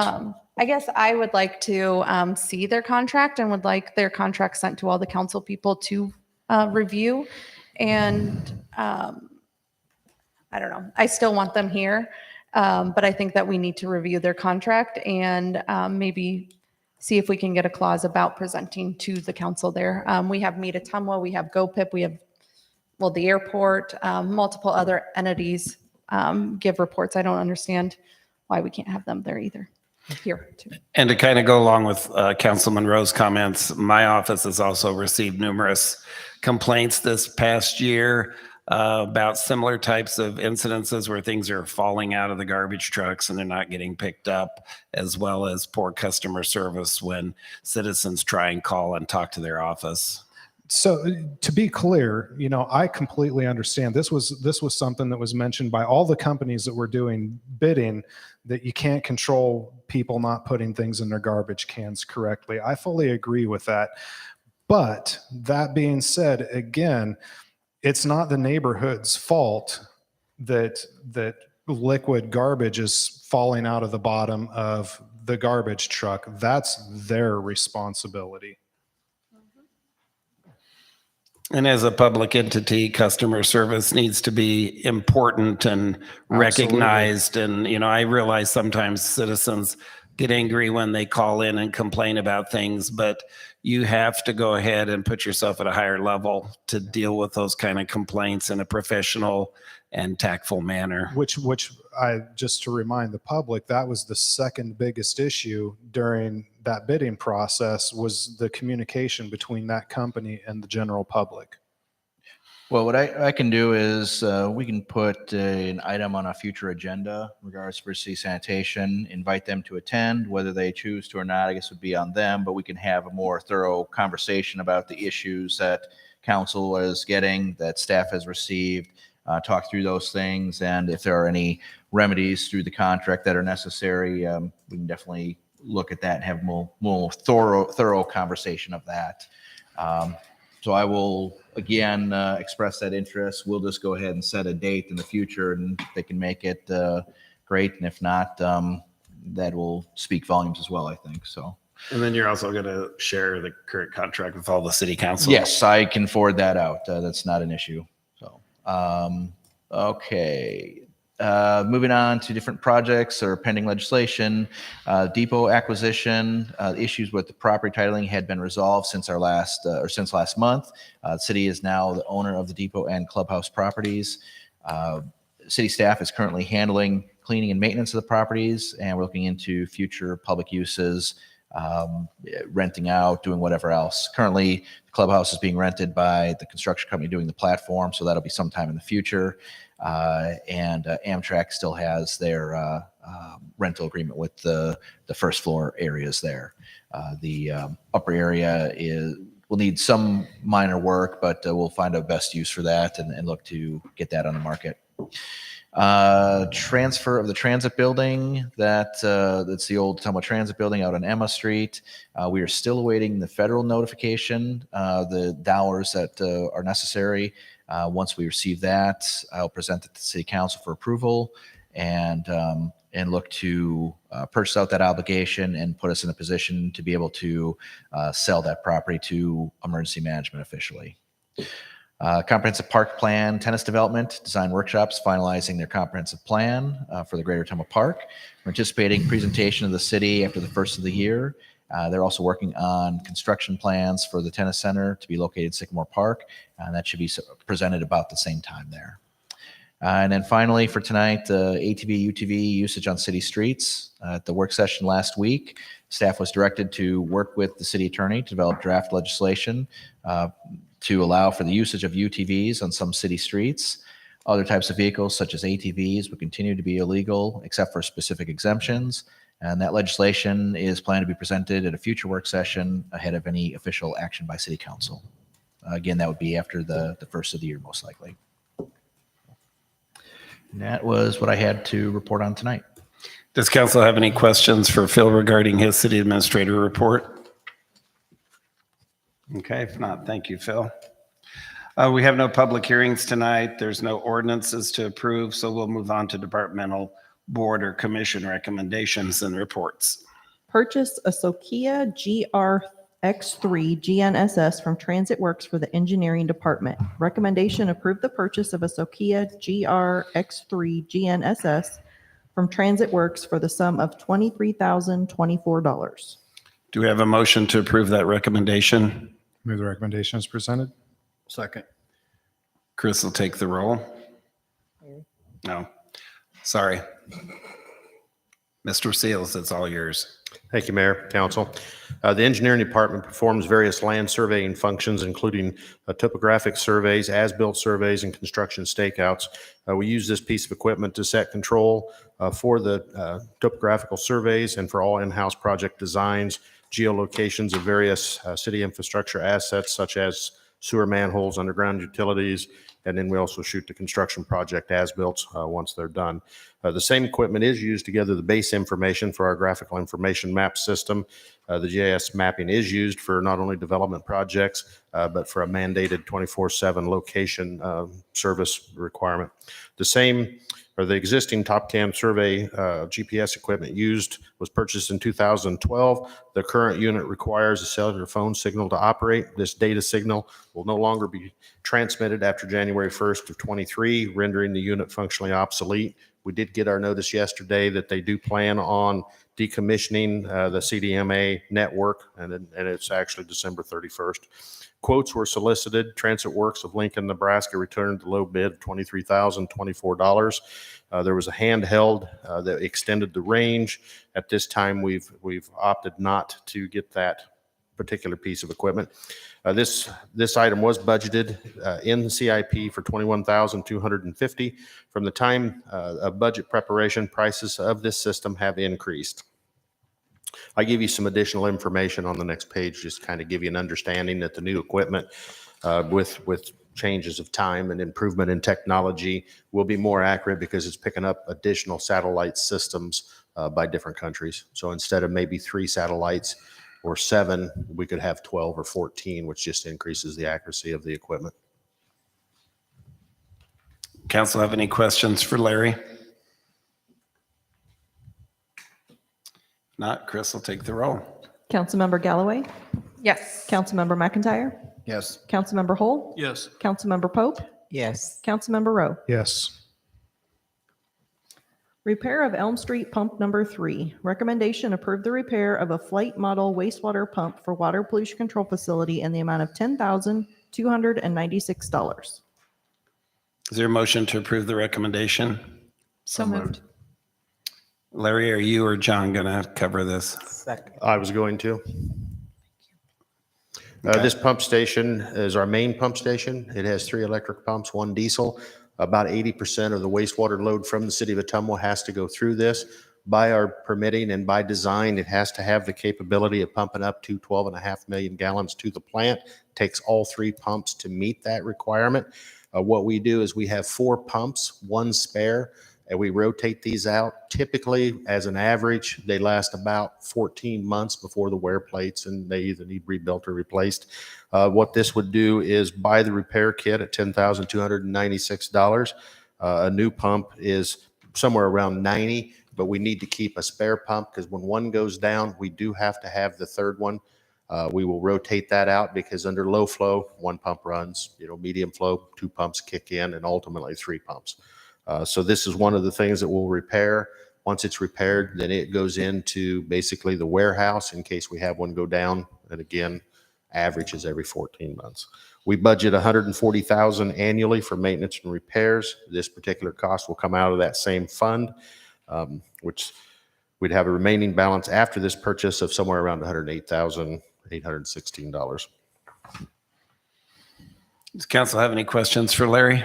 I guess I would like to see their contract and would like their contract sent to all the council people to review. And I don't know, I still want them here. But I think that we need to review their contract and maybe see if we can get a clause about presenting to the council there. We have Meet Ottumwa, we have GoPip, we have, the airport, multiple other entities give reports. I don't understand why we can't have them there either. Here too. And to kind of go along with Councilman Rowe's comments, my office has also received numerous complaints this past year about similar types of incidences where things are falling out of the garbage trucks and they're not getting picked up, as well as poor customer service when citizens try and call and talk to their office. So to be clear, I completely understand. This was something that was mentioned by all the companies that were doing bidding, that you can't control people not putting things in their garbage cans correctly. I fully agree with that. But that being said, again, it's not the neighborhood's fault that liquid garbage is falling out of the bottom of the garbage truck. That's their responsibility. And as a public entity, customer service needs to be important and recognized. Absolutely. And, I realize sometimes citizens get angry when they call in and complain about things, but you have to go ahead and put yourself at a higher level to deal with those kind of complaints in a professional and tactful manner. Which just to remind the public, that was the second biggest issue during that bidding process, was the communication between that company and the general public. Well, what I can do is we can put an item on a future agenda in regards to city sanitation, invite them to attend. Whether they choose to or not, I guess would be on them, but we can have a more thorough conversation about the issues that council is getting, that staff has received, talk through those things, and if there are any remedies through the contract that are necessary, we can definitely look at that and have more thorough conversation of that. So I will, again, express that interest. We'll just go ahead and set a date in the future, and if they can make it, great. And if not, that will speak volumes as well, I think. So. And then you're also going to share the current contract with all the city council? Yes, I can forward that out. That's not an issue. So, okay. Moving on to different projects or pending legislation, depot acquisition, issues with the property titling had been resolved since since last month. The city is now the owner of the depot and clubhouse properties. City staff is currently handling cleaning and maintenance of the properties, and we're looking into future public uses, renting out, doing whatever else. Currently, the clubhouse is being rented by the construction company doing the platform, so that'll be sometime in the future. And Amtrak still has their rental agreement with the first floor areas there. The upper area will need some minor work, but we'll find a best use for that and look to get that on the market. Transfer of the transit building, that's the old Ottumwa Transit Building out on Emma Street. We are still awaiting the federal notification, the dollars that are necessary. Once we receive that, I'll present it to City Council for approval and look to purchase out that obligation and put us in a position to be able to sell that property to emergency management officially. Comprehensive park plan, tennis development, design workshops, finalizing their comprehensive plan for the Greater Ottumwa Park. We're anticipating presentation of the city after the first of the year. They're also working on construction plans for the tennis center to be located in Sycamore Park, and that should be presented about the same time there. And then finally for tonight, ATV, UTV usage on city streets. At the work session last week, staff was directed to work with the city attorney to develop draft legislation to allow for the usage of UTVs on some city streets. Other types of vehicles, such as ATVs, would continue to be illegal except for specific exemptions. And that legislation is planned to be presented at a future work session ahead of any official action by City Council. Again, that would be after the first of the year, most likely. And that was what I had to report on tonight. Does council have any questions for Phil regarding his city administrator report? Okay, if not, thank you, Phil. We have no public hearings tonight. There's no ordinances to approve, so we'll move on to departmental, board, or commission recommendations and reports. Purchase a Sokia GRX3 GNSS from Transit Works for the engineering department. Recommendation: approve the purchase of a Sokia GRX3 GNSS from Transit Works for the sum of $23,024. Do we have a motion to approve that recommendation? Move the recommendation as presented. Second. Chris will take the roll. No, sorry. Mr. Seals, it's all yours. Thank you, Mayor, Council. The engineering department performs various land surveying functions, including topographic surveys, as-built surveys, and construction stakeouts. We use this piece of equipment to set control for the topographical surveys and for all in-house project designs, geolocations of various city infrastructure assets such as sewer manholes, underground utilities, and then we also shoot the construction project as-built once they're done. The same equipment is used to gather the base information for our graphical information map system. The GIS mapping is used for not only development projects, but for a mandated 24/7 location service requirement. The same or the existing top cam survey GPS equipment used was purchased in 2012. The current unit requires a cellular phone signal to operate. This data signal will no longer be transmitted after January 1st of 23, rendering the unit functionally obsolete. We did get our notice yesterday that they do plan on decommissioning the CDMA network, and it's actually December 31st. Quotes were solicited. Transit Works of Lincoln, Nebraska returned the low bid of $23,024. There was a handheld that extended the range. At this time, we've opted not to get that particular piece of equipment. This item was budgeted in the CIP for $21,250. From the time of budget preparation, prices of this system have increased. I give you some additional information on the next page, just kind of give you an understanding that the new equipment with changes of time and improvement in technology will be more accurate because it's picking up additional satellite systems by different countries. So instead of maybe 3 satellites or 7, we could have 12 or 14, which just increases the accuracy of the equipment. Council have any questions for Larry? If not, Chris will take the roll. Councilmember Galloway? Yes. Councilmember McIntyre? Yes. Councilmember Hull? Yes. Councilmember Pope? Yes. Councilmember Rowe? Yes. Repair of Elm Street Pump Number 3. Recommendation: approve the repair of a flight model wastewater pump for water pollution control facility in the amount of $10,296. Is there a motion to approve the recommendation? So moved. Larry, are you or John going to cover this? Second. I was going to. This pump station is our main pump station. It has 3 electric pumps, 1 diesel. About 80% of the wastewater load from the city of Ottumwa has to go through this. by our permitting and by design, it has to have the capability of pumping up to 12.5 million gallons to the plant. Takes all 3 pumps to meet that requirement. What we do is we have 4 pumps, 1 spare, and we rotate these out. Typically, as an average, they last about 14 months before the wear plates, and they either need rebuilt or replaced. What this would do is buy the repair kit at $10,296. A new pump is somewhere around $90, but we need to keep a spare pump because when one goes down, we do have to have the third one. We will rotate that out because under low flow, 1 pump runs, medium flow, 2 pumps kick in, and ultimately 3 pumps. So this is one of the things that we'll repair. Once it's repaired, then it goes into basically the warehouse in case we have one go down. And again, averages every 14 months. We budget $140,000 annually for maintenance and repairs. This particular cost will come out of that same fund, which we'd have a remaining balance after this purchase of somewhere around $108,816. Does council have any questions for Larry?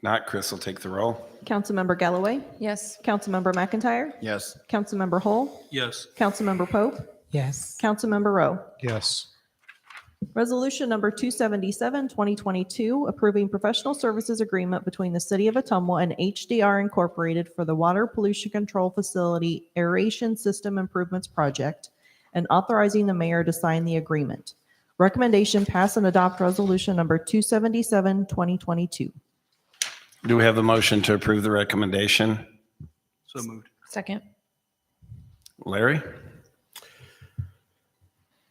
Not, Chris will take the roll. Councilmember Galloway? Yes. Councilmember McIntyre? Yes. Councilmember Hull? Yes. Councilmember Pope? Yes. Councilmember Rowe? Yes. Resolution number 277, 2022, approving professional services agreement between the City of Ottumwa and HDR Incorporated for the Water Pollution Control Facility Aeration System Improvements Project and authorizing the mayor to sign the agreement. Recommendation: pass and adopt resolution number 277, 2022. Do we have a motion to approve the recommendation? So moved. Second. Larry?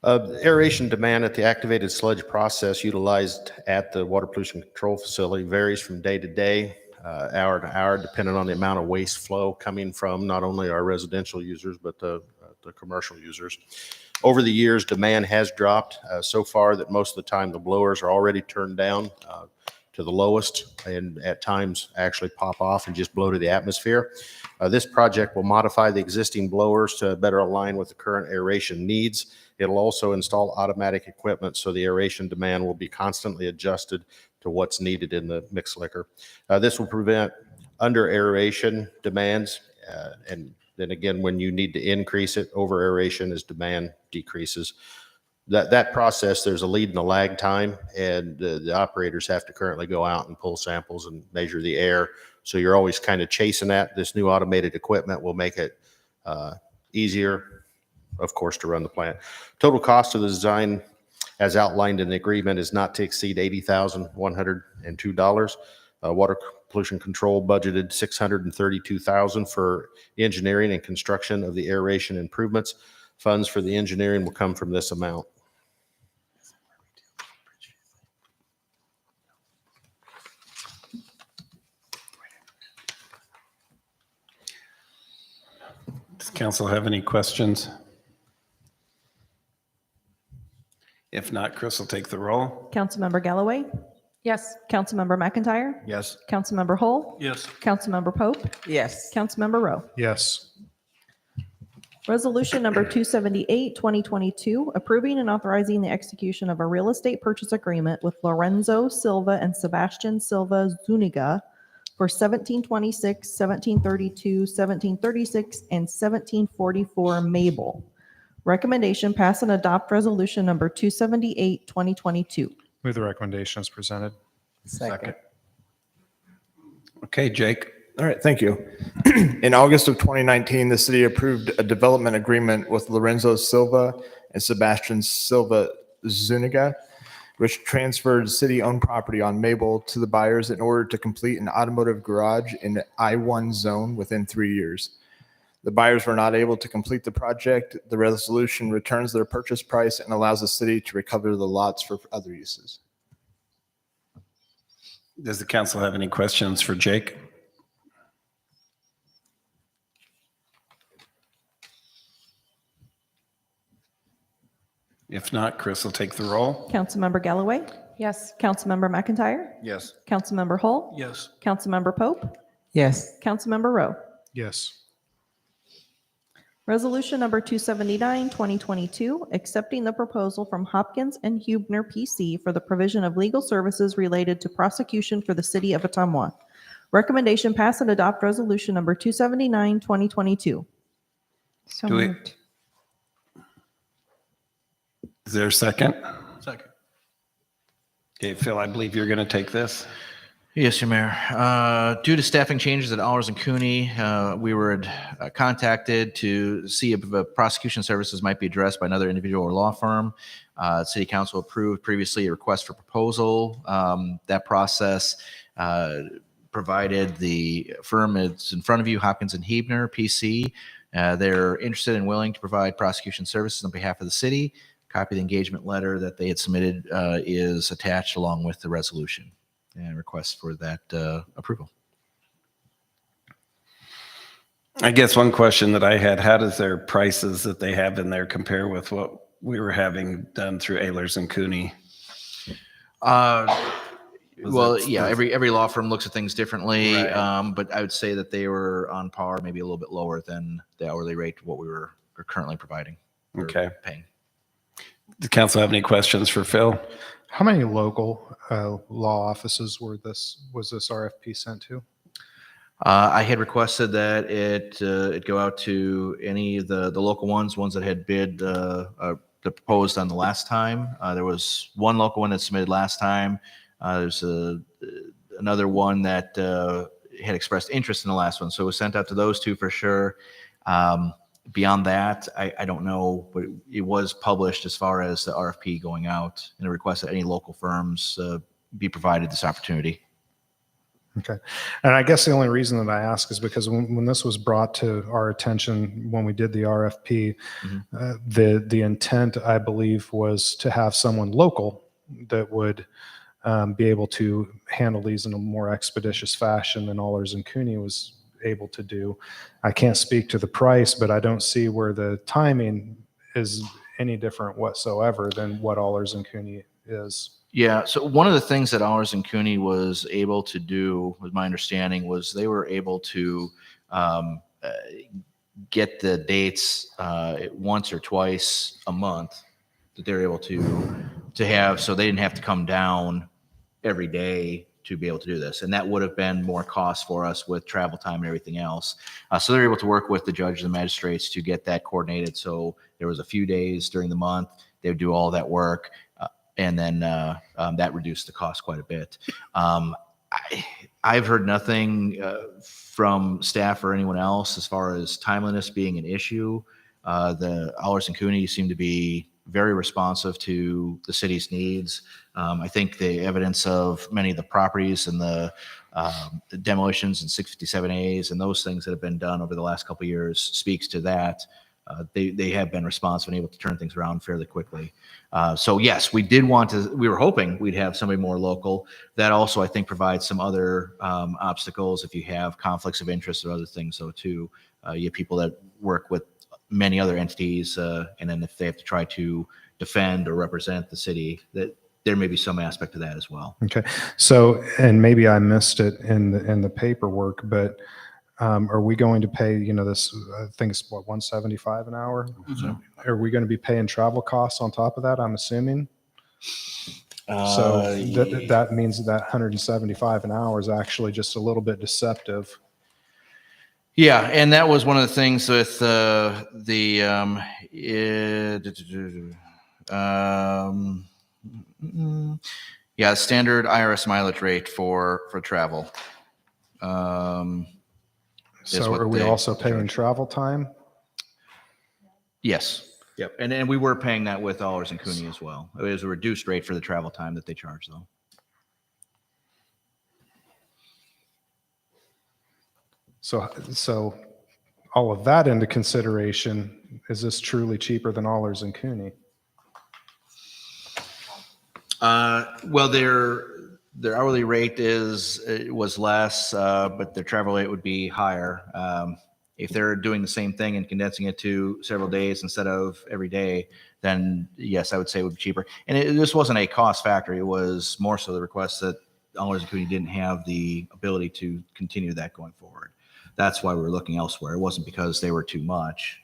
Aeration demand at the activated sludge process utilized at the water pollution control facility varies from day to day, hour to hour, depending on the amount of waste flow coming from not only our residential users, but the commercial users. Over the years, demand has dropped so far that most of the time the blowers are already turned down to the lowest and at times actually pop off and just blow to the atmosphere. This project will modify the existing blowers to better align with the current aeration needs. It'll also install automatic equipment so the aeration demand will be constantly adjusted to what's needed in the mixed liquor. This will prevent under aeration demands. And then again, when you need to increase it, over aeration as demand decreases. That process, there's a lead and a lag time, and the operators have to currently go out and pull samples and measure the air. So you're always kind of chasing that. This new automated equipment will make it easier, of course, to run the plant. Total cost of the design, as outlined in the agreement, is not to exceed $80,102. Water pollution control budgeted $632,000 for engineering and construction of the aeration improvements. Funds for the engineering will come from this amount. Does council have any questions? If not, Chris will take the roll. Councilmember Galloway? Yes. Councilmember McIntyre? Yes. Councilmember Hull? Yes. Councilmember Pope? Yes. Councilmember Rowe? Yes. Resolution number 278, 2022, approving and authorizing the execution of a real estate purchase agreement with Lorenzo Silva and Sebastian Silva Zuniga for 1726, 1732, 1736, and 1744 Mabel. Recommendation: pass and adopt resolution number 278, 2022. Move the recommendation as presented. Second. Okay, Jake. All right, thank you. In August of 2019, the city approved a development agreement with Lorenzo Silva and Sebastian Silva Zuniga, which transferred city-owned property on Mabel to the buyers in order to complete an automotive garage in the I-1 zone within 3 years. The buyers were not able to complete the project. The resolution returns their purchase price and allows the city to recover the lots for other uses. Does the council have any questions for Jake? If not, Chris will take the roll. Councilmember Galloway? Yes. Councilmember McIntyre? Yes. Councilmember Hull? Yes. Councilmember Pope? Yes. Councilmember Rowe? Yes. Resolution number 279, 2022, accepting the proposal from Hopkins and Hubner PC for the provision of legal services related to prosecution for the City of Ottumwa. Recommendation pass and adopt resolution number 279, 2022. So Do we- moved. Is there a second? Second. Okay, Phil, I believe you're going to take this. Yes, your Mayor. Due to staffing changes at Allers and Cooney, we were contacted to see if prosecution services might be addressed by another individual or law firm. City Council approved previously a request for proposal. That process provided the firm it's in front of you, Hopkins and Hebner, PC. They're interested and willing to provide prosecution services on behalf of the city. Copy of the engagement letter that they had submitted is attached along with the resolution and request for that approval. I guess one question that I had, how does their prices that they have in there compare with what we were having done through Ehlers and Cooney? Well, yeah, every law firm looks at things differently, Right. but I would say that they were on par, maybe a little bit lower than the hourly rate what we were currently providing. or Okay. Paying. Does council have any questions for Phil? How many local law offices was this RFP sent to? I had requested that it go out to any of the local ones that had bid proposed on the last time. There was one local one that submitted last time. There's another one that had expressed interest in the last one, so it was sent out to those two for sure. Beyond that, I don't know, but it was published as far as the RFP going out and a request that any local firms be provided this opportunity. Okay. And I guess the only reason that I ask is because when this was brought to our attention, when we did the RFP, the intent, I believe, was to have someone local that would be able to handle these in a more expeditious fashion than Allers and Cooney was able to do. I can't speak to the price, but I don't see where the timing is any different whatsoever than what Allers and Cooney is. Yeah. So one of the things that Allers and Cooney was able to do, with my understanding, was they were able to get the dates once or twice a month that they're able to have, so they didn't have to come down every day to be able to do this. And that would have been more cost for us with travel time and everything else. So they're able to work with the judges and magistrates to get that coordinated. So there was a few days during the month, they would do all that work. And then that reduced the cost quite a bit. I've heard nothing from staff or anyone else as far as timeliness being an issue. The Allers and Cooney seem to be very responsive to the city's needs. I think the evidence of many of the properties and the demolitions and 657As and those things that have been done over the last couple of years speaks to that. They have been responsive and able to turn things around fairly quickly. So yes, we were hoping we'd have somebody more local. That also, I think, provides some other obstacles if you have conflicts of interest or other things, though, too. You have people that work with many other entities, and then if they have to try to defend or represent the city, that there may be some aspect of that as well. Okay. So, and maybe I missed it in the paperwork, but are we going to pay, this, I think it's what, $175 an hour? Mhm. Are we going to be paying travel costs on top of that, I'm assuming? So that means that $175 an hour is actually just a little bit deceptive. Yeah, and that was one of the things with standard IRS mileage rate for travel. So are we also paying travel time? Yes. Yep. And we were paying that with Allers and Cooney as well. It was a reduced rate for the travel time that they charge, though. So all of that into consideration, is this truly cheaper than Allers and Cooney? Well, their hourly rate was less, but their travel rate would be higher. If they're doing the same thing and condensing it to several days instead of every day, then yes, I would say it would be cheaper. And this wasn't a cost factor. It was more so the request that Allers and Cooney didn't have the ability to continue that going forward. That's why we were looking elsewhere. It wasn't because they were too much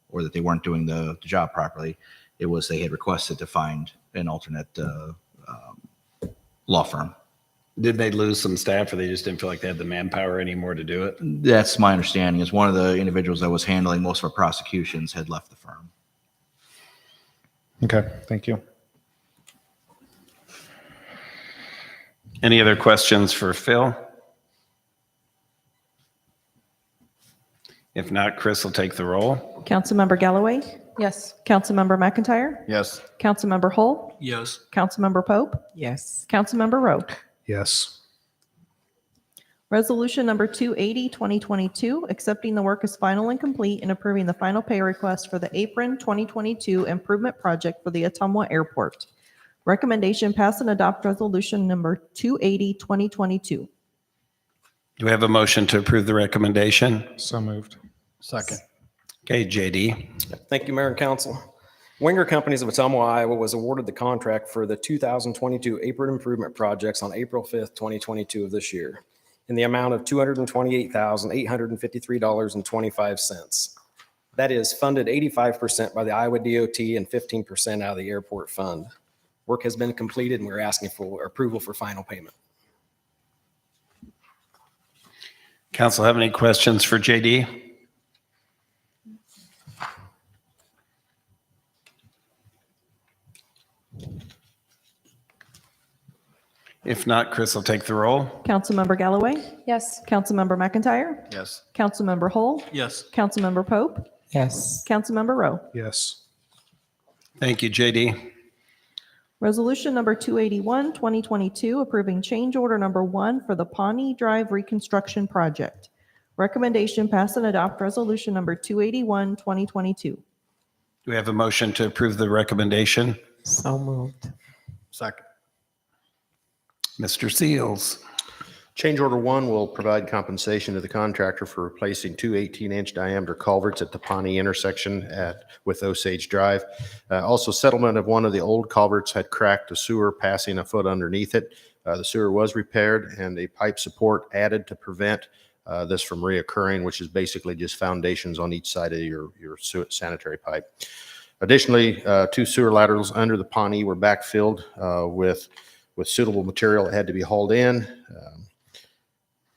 or that they weren't doing the job properly. It was they had requested to find an alternate law firm. Did they lose some staff or they just didn't feel like they had the manpower anymore to do it? That's my understanding, is one of the individuals that was handling most of our prosecutions had left the firm. Okay, thank you. Any other questions for Phil? If not, Chris will take the roll. Councilmember Galloway? Yes. Councilmember McIntyre? Yes. Councilmember Hull? Yes. Councilmember Pope? Yes. Councilmember Rowe? Yes. Resolution number 280, 2022, accepting the work as final and complete and approving the final pay request for the Apron 2022 improvement project for the Ottumwa Airport. Recommendation: pass and adopt resolution number 280, 2022. Do we have a motion to approve the recommendation? So moved. Second. Okay, JD. Thank you, Mayor and Council. Winger Companies of Ottumwa, Iowa was awarded the contract for the 2022 apron improvement projects on April 5th, 2022 of this year, in the amount of $228,853.25. That is funded 85% by the Iowa DOT and 15% out of the airport fund. Work has been completed and we're asking for approval for final payment. Council have any questions for JD? If not, Chris will take the roll. Councilmember Galloway? Yes. Councilmember McIntyre? Yes. Councilmember Hull? Yes. Councilmember Pope? Yes. Councilmember Rowe? Yes. Thank you, JD. Resolution number 281, 2022, approving change order number 1 for the Pawnee Drive reconstruction project. Recommendation: pass and adopt resolution number 281, 2022. Do we have a motion to approve the recommendation? So moved. Second. Mr. Seals. Change order 1 will provide compensation to the contractor for replacing two 18-inch diameter culverts at the Pawnee intersection with Osage Drive. Also, settlement of one of the old culverts had cracked a sewer passing a foot underneath it. The sewer was repaired and a pipe support added to prevent this from reoccurring, which is basically just foundations on each side of your sanitary pipe. Additionally, 2 sewer laterals under the Pawnee were backfilled with suitable material that had to be hauled in.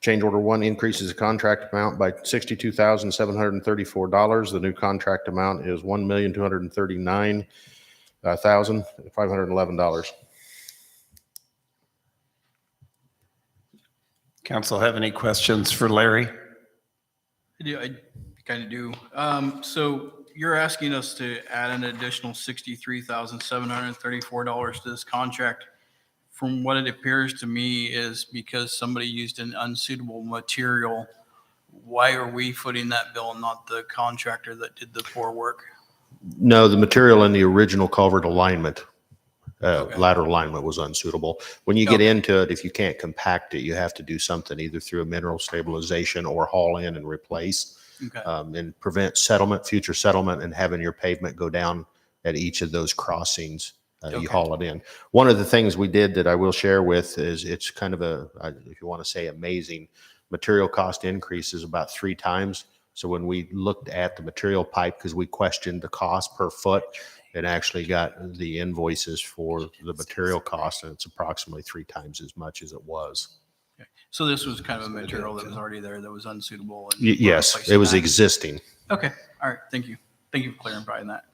Change order 1 increases the contract amount by $62,734. The new contract amount is $1,239,511. Council have any questions for Larry? I kind of do. So you're asking us to add an additional $63,734 to this contract. From what it appears to me is because somebody used an unsuitable material. Why are we footing that bill and not the contractor that did the poor work? No, the material in the original culvert alignment, lateral alignment was unsuitable. When you get into it, if you can't compact it, you have to do something either through a mineral stabilization or haul in and replace and prevent future settlement and having your pavement go down at each of those crossings. You haul it in. One of the things we did that I will share with is it's kind of if you want to say amazing, material cost increases about 3 times. So when we looked at the material pipe, because we questioned the cost per foot, it actually got the invoices for the material cost, and it's approximately 3 times as much as it was. Okay. So this was kind of a material that was already there that was unsuitable. And Yes, it was existing. Okay. All right. Thank you. Thank you for clarifying that.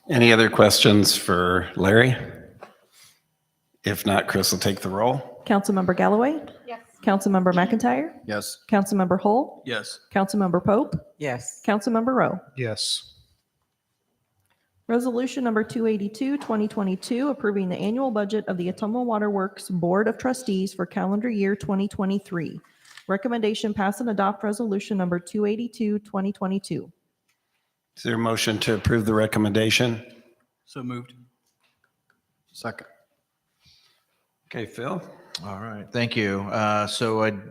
Any other questions for Larry? If not, Chris will take the roll. Councilmember Galloway? Yes. Councilmember McIntyre? Yes. Councilmember Hull? Yes. Councilmember Pope? Yes. Councilmember Rowe? Yes. Resolution number 282, 2022, approving the annual budget of the Ottumwa Water Works Board of Trustees for calendar year 2023. Recommendation: pass and adopt resolution number 282, 2022. Is there a motion to approve the recommendation? So moved. Second. Okay, Phil. All right, thank you. The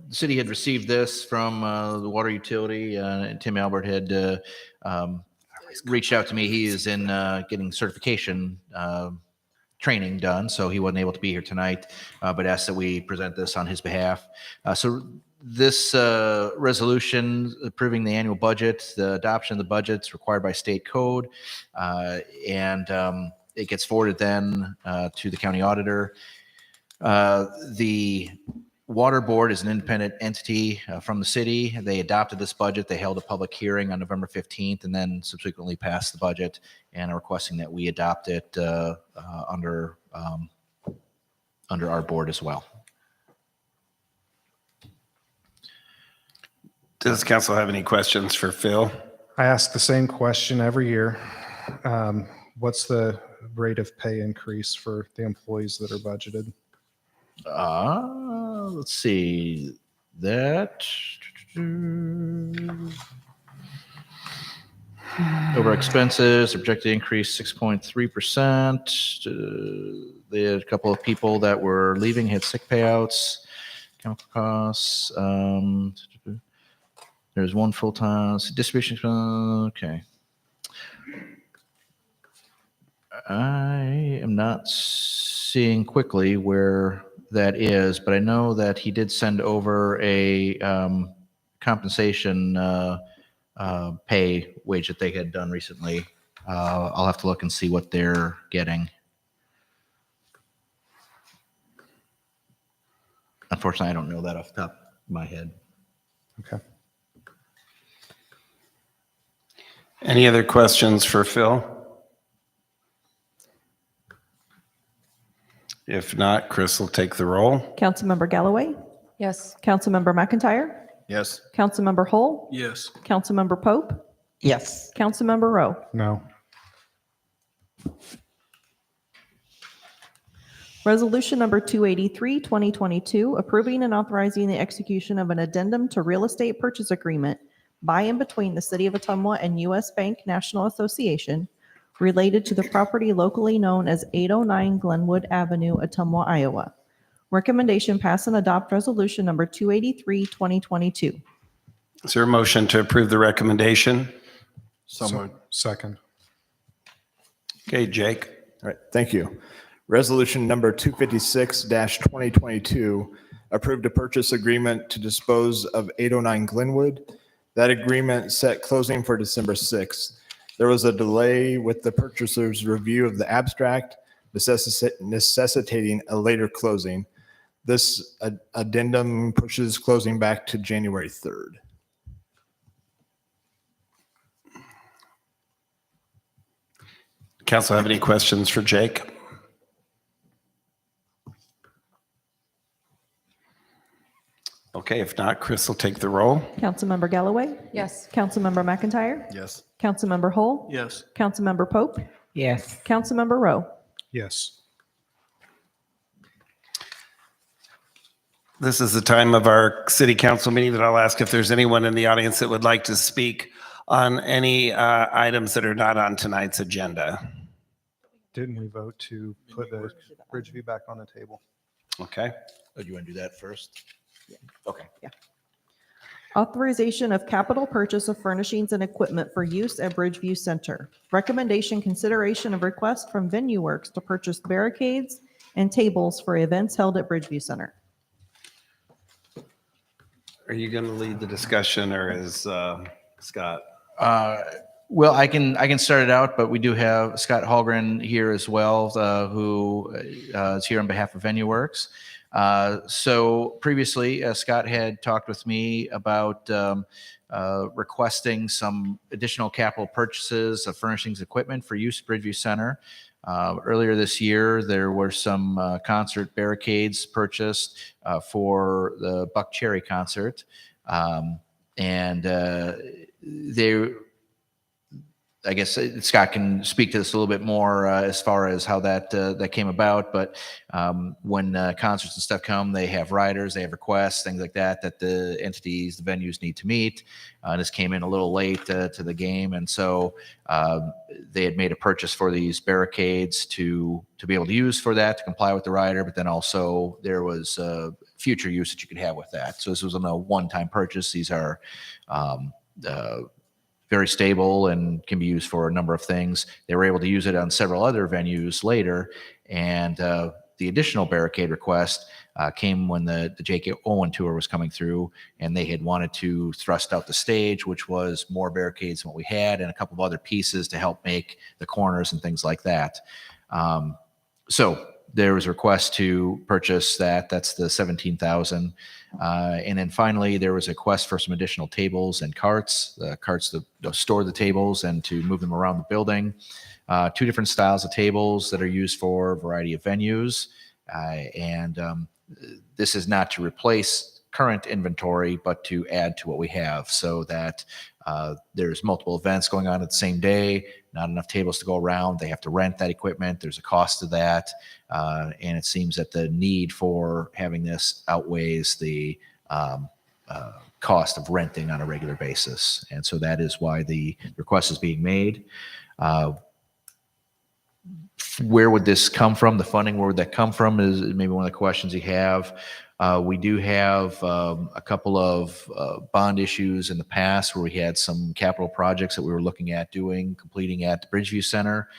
city had received this from the water utility, and Tim Albert had reached out to me. He is in getting certification training done, so he wasn't able to be here tonight, but asked that we present this on his behalf. So this resolution approving the annual budget, the adoption of the budgets required by state code, and It gets forwarded then to the county auditor. The Water Board is an independent entity from the city. They adopted this budget. They held a public hearing on November 15th and then subsequently passed the budget and are requesting that we adopt it under our board as well. Does council have any questions for Phil? I ask the same question every year. What's the rate of pay increase for the employees that are budgeted? Let's see. That over expenses, projected increase 6.3%. They had a couple of people that were leaving, had sick payouts, chemical costs. There's one full-time distribution. Okay. I am not seeing quickly where that is, but I know that he did send over a compensation pay wage that they had done recently. I'll have to look and see what they're getting. Unfortunately, I don't know that off the top of my head. Okay. Any other questions for Phil? If not, Chris will take the roll. Councilmember Galloway? Yes. Councilmember McIntyre? Yes. Councilmember Hull? Yes. Councilmember Pope? Yes. Councilmember Rowe? No. Resolution number 283, 2022, approving and authorizing the execution of an addendum to real estate purchase agreement by and between the City of Ottumwa and U.S. Bank National Association related to the property locally known as 809 Glenwood Avenue, Ottumwa, Iowa. Recommendation pass and adopt resolution number 283, 2022. Is there a motion to approve the recommendation? So moved. Second. Okay, Jake. All right, thank you. Resolution number 256-2022 approved a purchase agreement to dispose of 809 Glenwood. That agreement set closing for December 6th. There was a delay with the purchaser's review of the abstract, necessitating a later closing. This addendum pushes closing back to January 3rd. Council have any questions for Jake? Okay, if not, Chris will take the roll. Councilmember Galloway? Yes. Councilmember McIntyre? Yes. Councilmember Hull? Yes. Councilmember Pope? Yes. Councilmember Rowe? Yes. This is the time of our city council meeting that I'll ask if there's anyone in the audience that would like to speak on any items that are not on tonight's agenda. Didn't we vote to put the Bridgeview back on the table? Okay. Oh, do you want to do that first? Okay. Authorization of capital purchase of furnishings and equipment for use at Bridgeview Center. Recommendation consideration of request from Venue Works to purchase barricades and tables for events held at Bridgeview Center. Are you going to lead the discussion or is Scott? Well, I can start it out, but we do have Scott Hallgren here as well, who is here on behalf of Venue Works. So previously, Scott had talked with me about requesting some additional capital purchases of furnishings equipment for use at Bridgeview Center. Earlier this year, there were some concert barricades purchased for the Buck Cherry concert. I guess Scott can speak to this a little bit more as far as how that came about. But when concerts and stuff come, they have riders, they have requests, things like that the entities, the venues need to meet. This came in a little late to the game, and so they had made a purchase for these barricades to be able to use for that, to comply with the rider. But then also there was future use that you could have with that. So this was a one-time purchase. These are very stable and can be used for a number of things. They were able to use it on several other venues later, and the additional barricade request came when the J.K. Owen tour was coming through, and they had wanted to thrust out the stage, which was more barricades than what we had, and a couple of other pieces to help make the corners and things like that. So there was a request to purchase that. That's the 17,000. And then finally, there was a request for some additional tables and carts to store the tables and to move them around the building. Two different styles of tables that are used for a variety of venues. This is not to replace current inventory, but to add to what we have so that there's multiple events going on at the same day, not enough tables to go around. They have to rent that equipment. There's a cost to that. And it seems that the need for having this outweighs the cost of renting on a regular basis. And so that is why the request is being made. Where would this come from? The funding, where would that come from is maybe one of the questions you have. We do have a couple of bond issues in the past where we had some capital projects that we were looking at completing at the Bridgeview Center.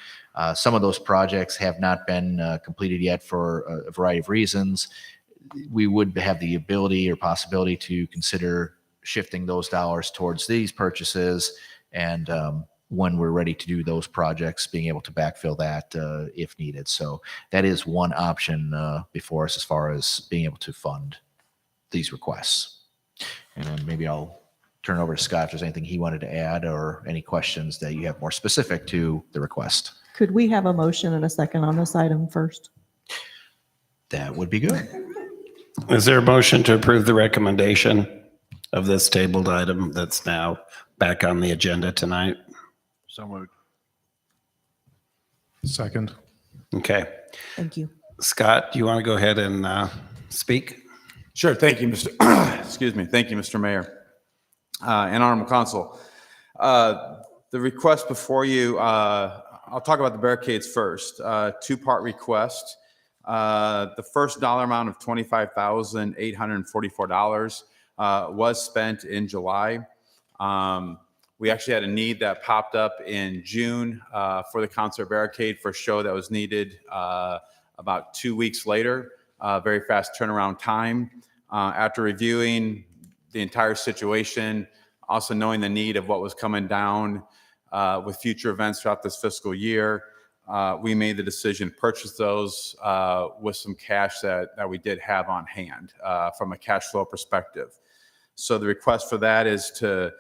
Some of those projects have not been completed yet for a variety of reasons. We would have the ability or possibility to consider shifting those dollars towards these purchases, and when we're ready to do those projects, being able to backfill that if needed. So that is one option before us as far as being able to fund these requests. And then maybe I'll turn it over to Scott if there's anything he wanted to add or any questions that you have more specific to the request. Could we have a motion and a second on this item first? That would be good. Is there a motion to approve the recommendation of this tabled item that's now back on the agenda tonight? So moved. Second. Okay. Thank you. Scott, do you want to go ahead and speak? Sure. Thank you, Mr. Excuse me. Thank you, Mr. Mayor and Honorable Council. The request before you, I'll talk about the barricades first. Two-part request. The first dollar amount of $25,844 was spent in July. We actually had a need that popped up in June for the concert barricade for a show that was needed about 2 weeks later. Very fast turnaround time. After reviewing the entire situation, also knowing the need of what was coming down with future events throughout this fiscal year, we made the decision to purchase those with some cash that we did have on hand from a cash flow perspective. So the request for that is to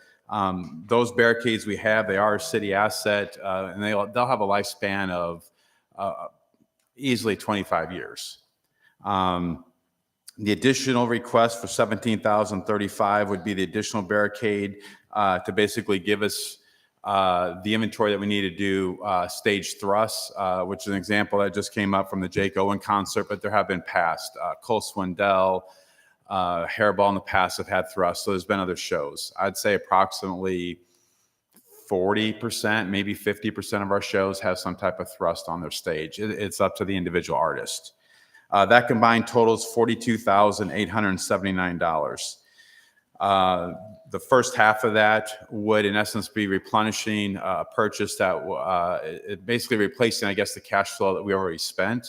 those barricades we have, they are a city asset, and they'll have a lifespan of easily 25 years. The additional request for $17,035 would be the additional barricade to basically give us the inventory that we need to do stage thrusts, which is an example that just came up from the Jake Owen concert, but there have been past. Cole Swindell, Hairball in the past have had thrusts, so there's been other shows. I'd say approximately 40%, maybe 50% of our shows have some type of thrust on their stage. It's up to the individual artist. That combined totals $42,879. The first half of that would, in essence, be replenishing a purchase that basically replacing, I guess, the cash flow that we already spent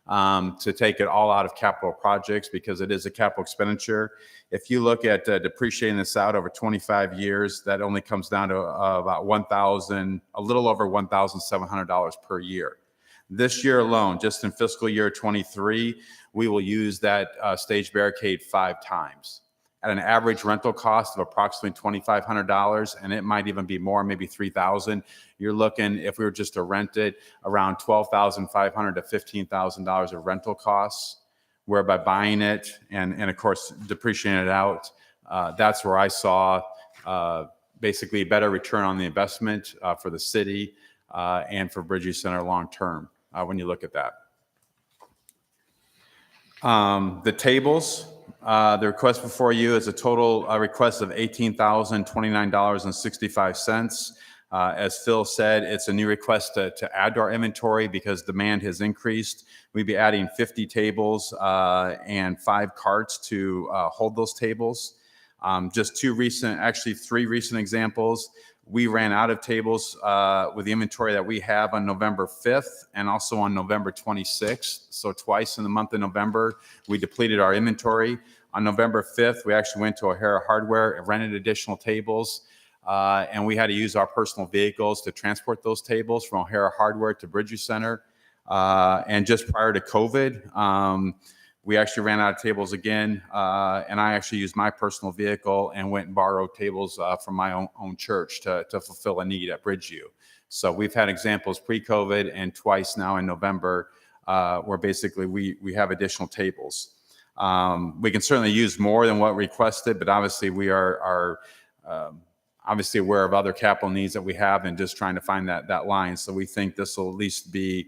to take it all out of capital projects because it is a capital expenditure. If you look at depreciating this out over 25 years, that only comes down to about a little over $1,700 per year. This year alone, just in fiscal year 23, we will use that stage barricade 5 times at an average rental cost of approximately $2,500, and it might even be more, maybe $3,000. You're looking, if we were just to rent it, around $12,500 to $15,000 of rental costs, whereby buying it and of course depreciating it out, that's where I saw basically a better return on the investment for the city and for Bridgeview Center long term when you look at that. The tables, the request before you is a total request of $18,029.65. As Phil said, it's a new request to add to our inventory because demand has increased. We'd be adding 50 tables and 5 carts to hold those tables. Just 3 recent examples. We ran out of tables with the inventory that we have on November 5th and also on November 26th. So twice in the month of November, we depleted our inventory. On November 5th, we actually went to O'Hara Hardware and rented additional tables. And we had to use our personal vehicles to transport those tables from O'Hara Hardware to Bridgeview Center. And just prior to COVID, we actually ran out of tables again. And I actually used my personal vehicle and went and borrowed tables from my own church to fulfill a need at Bridgeview. So we've had examples pre-COVID and twice now in November where basically we have additional tables. We can certainly use more than what requested, but obviously we are obviously aware of other capital needs that we have and just trying to find that line. So we think this will at least be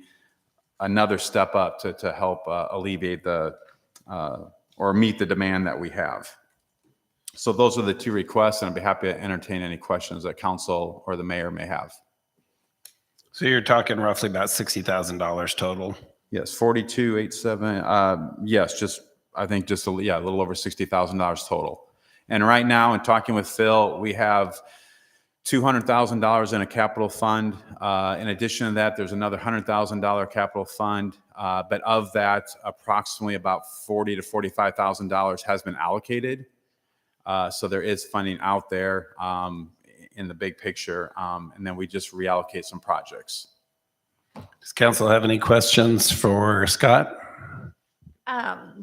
another step up to help alleviate or meet the demand that we have. So those are the two requests, and I'd be happy to entertain any questions that council or the mayor may have. So you're talking roughly about $60,000 total? Yes, 4287. Yes, I think a little over $60,000 total. And right now, in talking with Phil, we have $200,000 in a capital fund. In addition to that, there's another $100,000 capital fund. But of that, approximately about $40,000 to $45,000 has been allocated. So there is funding out there in the big picture. And then we just reallocate some projects. Does council have any questions for Scott?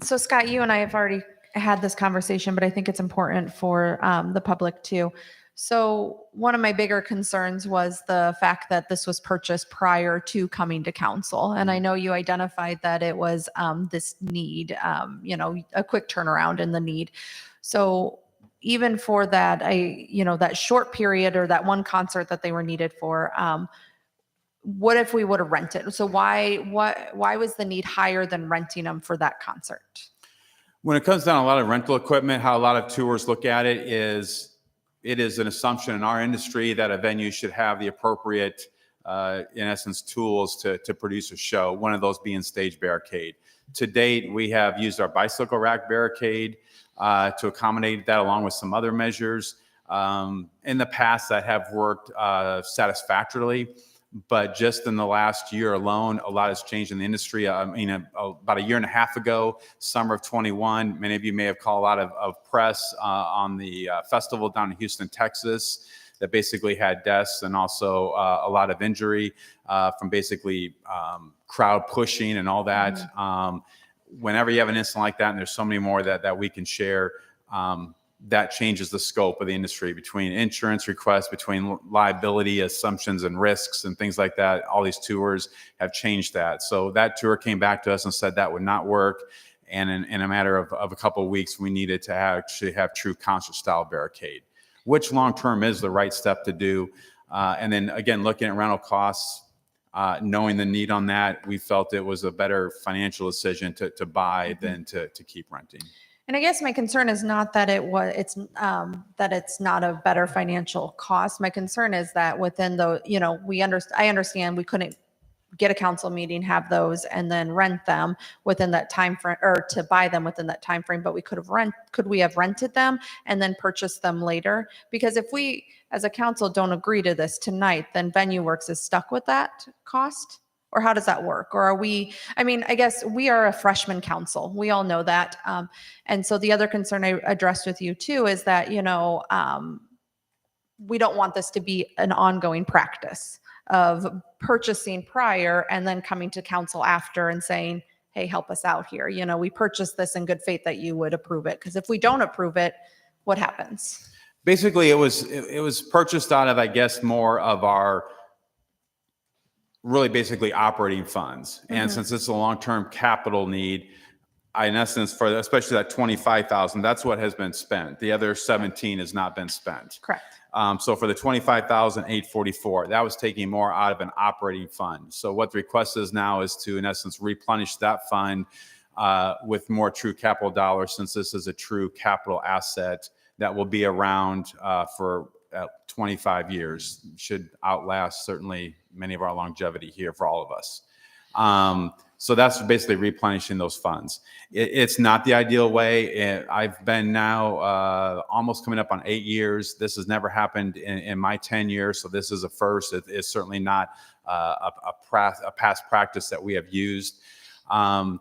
So Scott, you and I have already had this conversation, but I think it's important for the public too. So one of my bigger concerns was the fact that this was purchased prior to coming to council. And I know you identified that it was this need, a quick turnaround in the need. So even for that, that short period or that one concert that they were needed for, what if we would have rented? So why was the need higher than renting them for that concert? When it comes down to a lot of rental equipment, how a lot of tours look at it is an assumption in our industry that a venue should have the appropriate, in essence, tools to produce a show, one of those being stage barricade. To date, we have used our bicycle rack barricade to accommodate that along with some other measures. In the past, that have worked satisfactorily. But just in the last year alone, a lot has changed in the industry. About a year and a half ago, summer of 21, many of you may have caught a lot of press on the festival down in Houston, Texas, that basically had deaths and also a lot of injury from basically crowd pushing and all that. Mm-hmm. Whenever you have an incident like that, and there's so many more that we can share, that changes the scope of the industry between insurance requests, between liability assumptions and risks and things like that. All these tours have changed that. So that tour came back to us and said that would not work. And in a matter of a couple of weeks, we needed to actually have true concert style barricade, which long-term is the right step to do. And then again, looking at rental costs, knowing the need on that, we felt it was a better financial decision to buy than to keep renting. And I guess my concern is not that it's not a better financial cost. My concern is that within I understand we couldn't get a council meeting, have those, and then rent them within that time frame, or to buy them within that time frame. But could we have rented them and then purchased them later? Because if we, as a council, don't agree to this tonight, then Venue Works is stuck with that cost. Or how does that work? Or I guess we are a freshman council. We all know that. And so the other concern I addressed with you too is that, we don't want this to be an ongoing practice of purchasing prior and then coming to council after and saying, hey, help us out here. We purchased this in good faith that you would approve it. Because if we don't approve it, what happens? Basically, it was purchased out of, I guess, more of our really basically operating funds. Mm-hmm. And since it's a long-term capital need, in essence, for especially that 25,000, that's what has been spent. The other 17 has not been spent. Correct. So for the 25,844, that was taking more out of an operating fund. So what the request is now is to, in essence, replenish that fund with more true capital dollars, since this is a true capital asset that will be around for 25 years, should outlast certainly many of our longevity here for all of us. So that's basically replenishing those funds. It's not the ideal way. I've been now almost coming up on 8 years. This has never happened in my 10 years, so this is a first. It's certainly not a past practice that we have used. And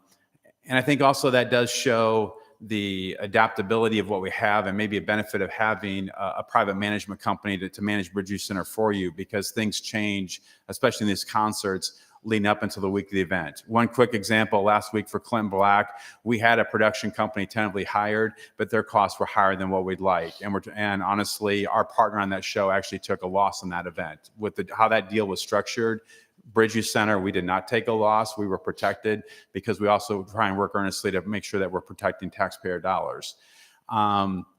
I think also that does show the adaptability of what we have, and maybe a benefit of having a private management company to manage Bridgeview Center for you, because things change, especially in these concerts leading up until the week of the event. One quick example, last week for Clinton Black, we had a production company tentatively hired, but their costs were higher than what we'd like. And honestly, our partner on that show actually took a loss on that event. With how that deal was structured, Bridgeview Center, we did not take a loss. We were protected because we also try and work earnestly to make sure that we're protecting taxpayer dollars.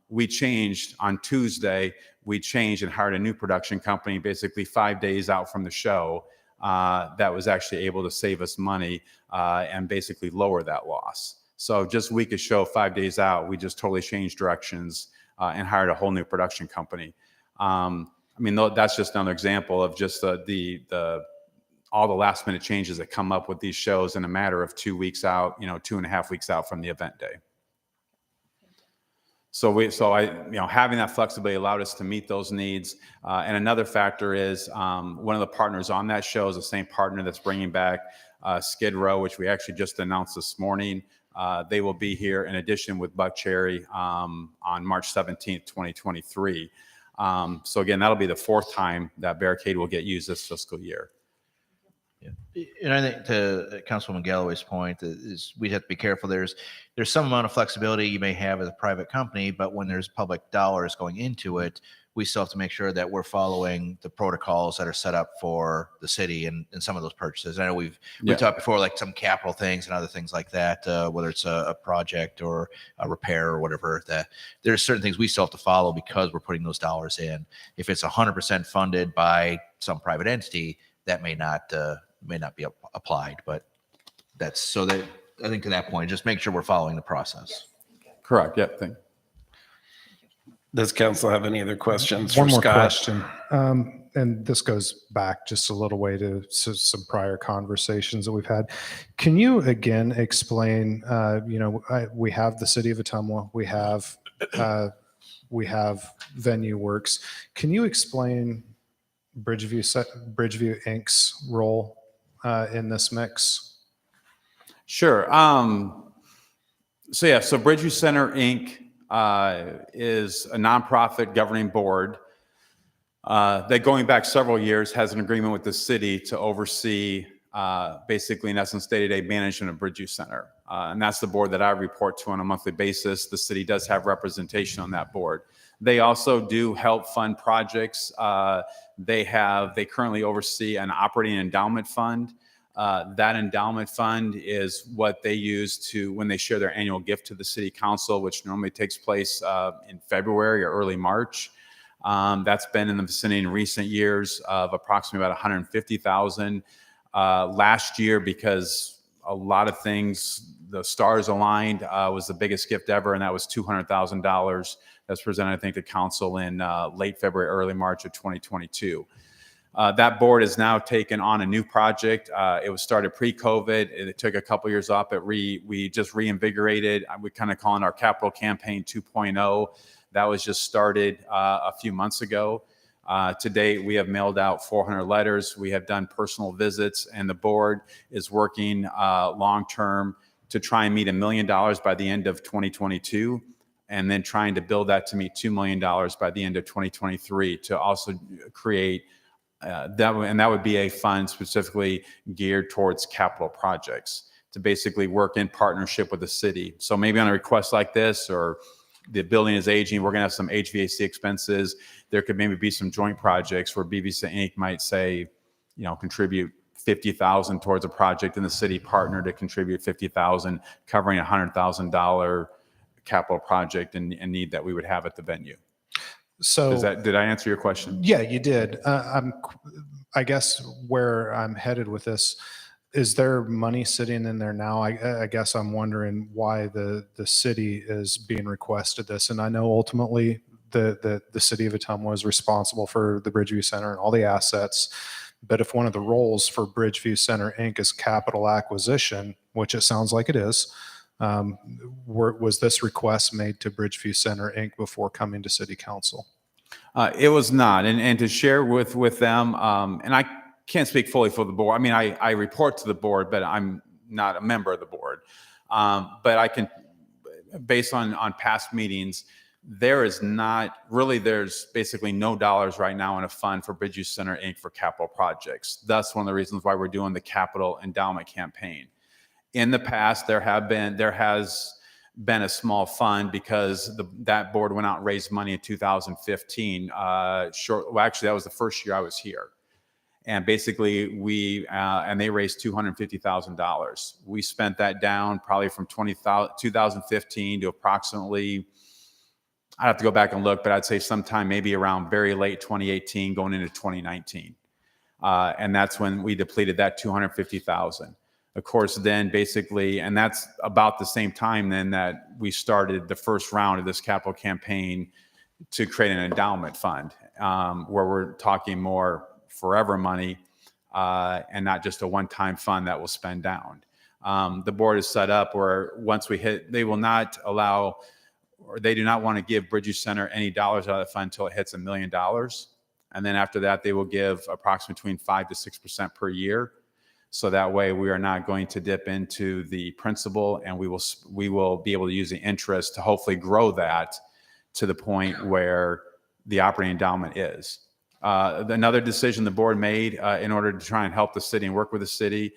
We changed on Tuesday, we changed and hired a new production company basically 5 days out from the show that was actually able to save us money and basically lower that loss. So just a week of show, 5 days out, we just totally changed directions and hired a whole new production company. I mean, that's just another example of just all the last minute changes that come up with these shows in a matter of 2 weeks out, 2.5 weeks out from the event day. So having that flexibility allowed us to meet those needs. And another factor is one of the partners on that show is the same partner that's bringing back Skid Row, which we actually just announced this morning. They will be here in addition with Buck Cherry on March 17th, 2023. So again, that'll be the 4th time that barricade will get used this fiscal year. And I think to Councilwoman Galloway's point is we have to be careful. There's some amount of flexibility you may have as a private company, but when there's public dollars going into it, we still have to make sure that we're following the protocols that are set up for the city and some of those purchases. I know we talked before, like some capital things and other things like that, whether it's a project or a repair or whatever, that there's certain things we still have to follow because we're putting those dollars in. If it's 100% funded by some private entity, that may not be applied, but that's so that I think to that point, just make sure we're following the process. Correct. Yeah. Thank you. Does council have any other questions for One more Scott? question. And this goes back just a little way to some prior conversations that we've had. Can you again explain, we have the city of Ottumwa, we have Venue Works. Can you explain Bridgeview Inc.'s role in this mix? Sure. So Bridgeview Center Inc. Is a nonprofit governing board that, going back several years, has an agreement with the city to oversee basically, in essence, day-to-day management of Bridgeview Center. And that's the board that I report to on a monthly basis. The city does have representation on that board. They also do help fund projects. They currently oversee an operating endowment fund. That endowment fund is what they use when they share their annual gift to the city council, which normally takes place in February or early March. That's been in the vicinity in recent years of approximately about $150,000. Last year, because a lot of things, the stars aligned, was the biggest gift ever, and that was $200,000. That's presented, I think, to council in late February, early March of 2022. That board has now taken on a new project. It was started pre-COVID. It took a couple years off, but we just reinvigorated. We kind of call it our capital campaign 2.0. That was just started a few months ago. To date, we have mailed out 400 letters. We have done personal visits, and the board is working long-term to try and meet $1 million by the end of 2022, and then trying to build that to meet $2 million by the end of 2023 to also create that would be a fund specifically geared towards capital projects to basically work in partnership with the city. So maybe on a request like this, or the building is aging, we're going to have some HVAC expenses. There could maybe be some joint projects where BVC Inc. might say, contribute $50,000 towards a project, and the city partner to contribute $50,000, covering $100,000 capital project and need that we would have at the venue. So did I answer your question? Yeah, you did. I guess where I'm headed with this, is there money sitting in there now? I guess I'm wondering why the city is being requested this. And I know ultimately the city of Ottumwa is responsible for the Bridgeview Center and all the assets. But if one of the roles for Bridgeview Center Inc. is capital acquisition, which it sounds like it is, was this request made to Bridgeview Center Inc. before coming to City Council? It was not, and to share with them, and I can't speak fully for the board. I mean, I report to the board, but I'm not a member of the board. But I can, based on past meetings, there's basically no dollars right now in a fund for Bridgeview Center Inc. for capital projects. That's one of the reasons why we're doing the capital endowment campaign. In the past, there has been a small fund because that board went out and raised money in 2015. Actually, that was the first year I was here. And basically, and they raised $250,000. We spent that down probably from 2015 to approximately, I'd have to go back and look, but I'd say sometime maybe around very late 2018 going into 2019. And that's when we depleted that $250,000. Of course, then basically, and that's about the same time then that we started the first round of this capital campaign to create an endowment fund, where we're talking more forever money and not just a one-time fund that will spend down. The board is set up where once we hit, they will not allow, or they do not want to give Bridgeview Center any dollars out of the fund until it hits $1 million. And then after that, they will give approximately between 5 to 6% per year. So that way we are not going to dip into the principal, and we will be able to use the interest to hopefully grow that to the point where the operating endowment is. Another decision the board made in order to try and help the city and work with the city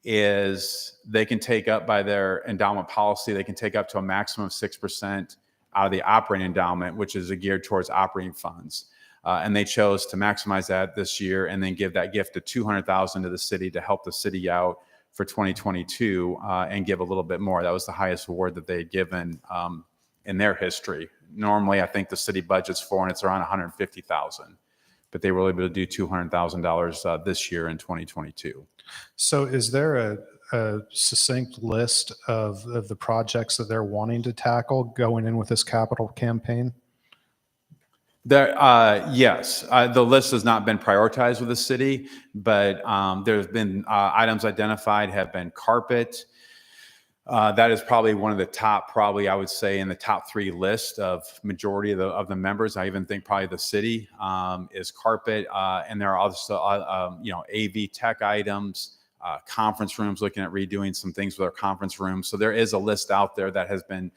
is they can take up by their endowment policy, they can take up to a maximum of 6% out of the operating endowment, which is geared towards operating funds. And they chose to maximize that this year and then give that gift of $200,000 to the city to help the city out for 2022 and give a little bit more. That was the highest award that they had given in their history. Normally, I think the city budget's for, and it's around $150,000, but they were able to do $200,000 this year in 2022. So is there a succinct list of the projects that they're wanting to tackle going in with this capital campaign? Yes, the list has not been prioritized with the city, but there's been items identified have been carpet. That is probably one of the top, probably I would say in the top 3 list of majority of the members. I even think probably the city is carpet, and there are also AV tech items, conference rooms, looking at redoing some things with our conference rooms. So there is a list out there that has been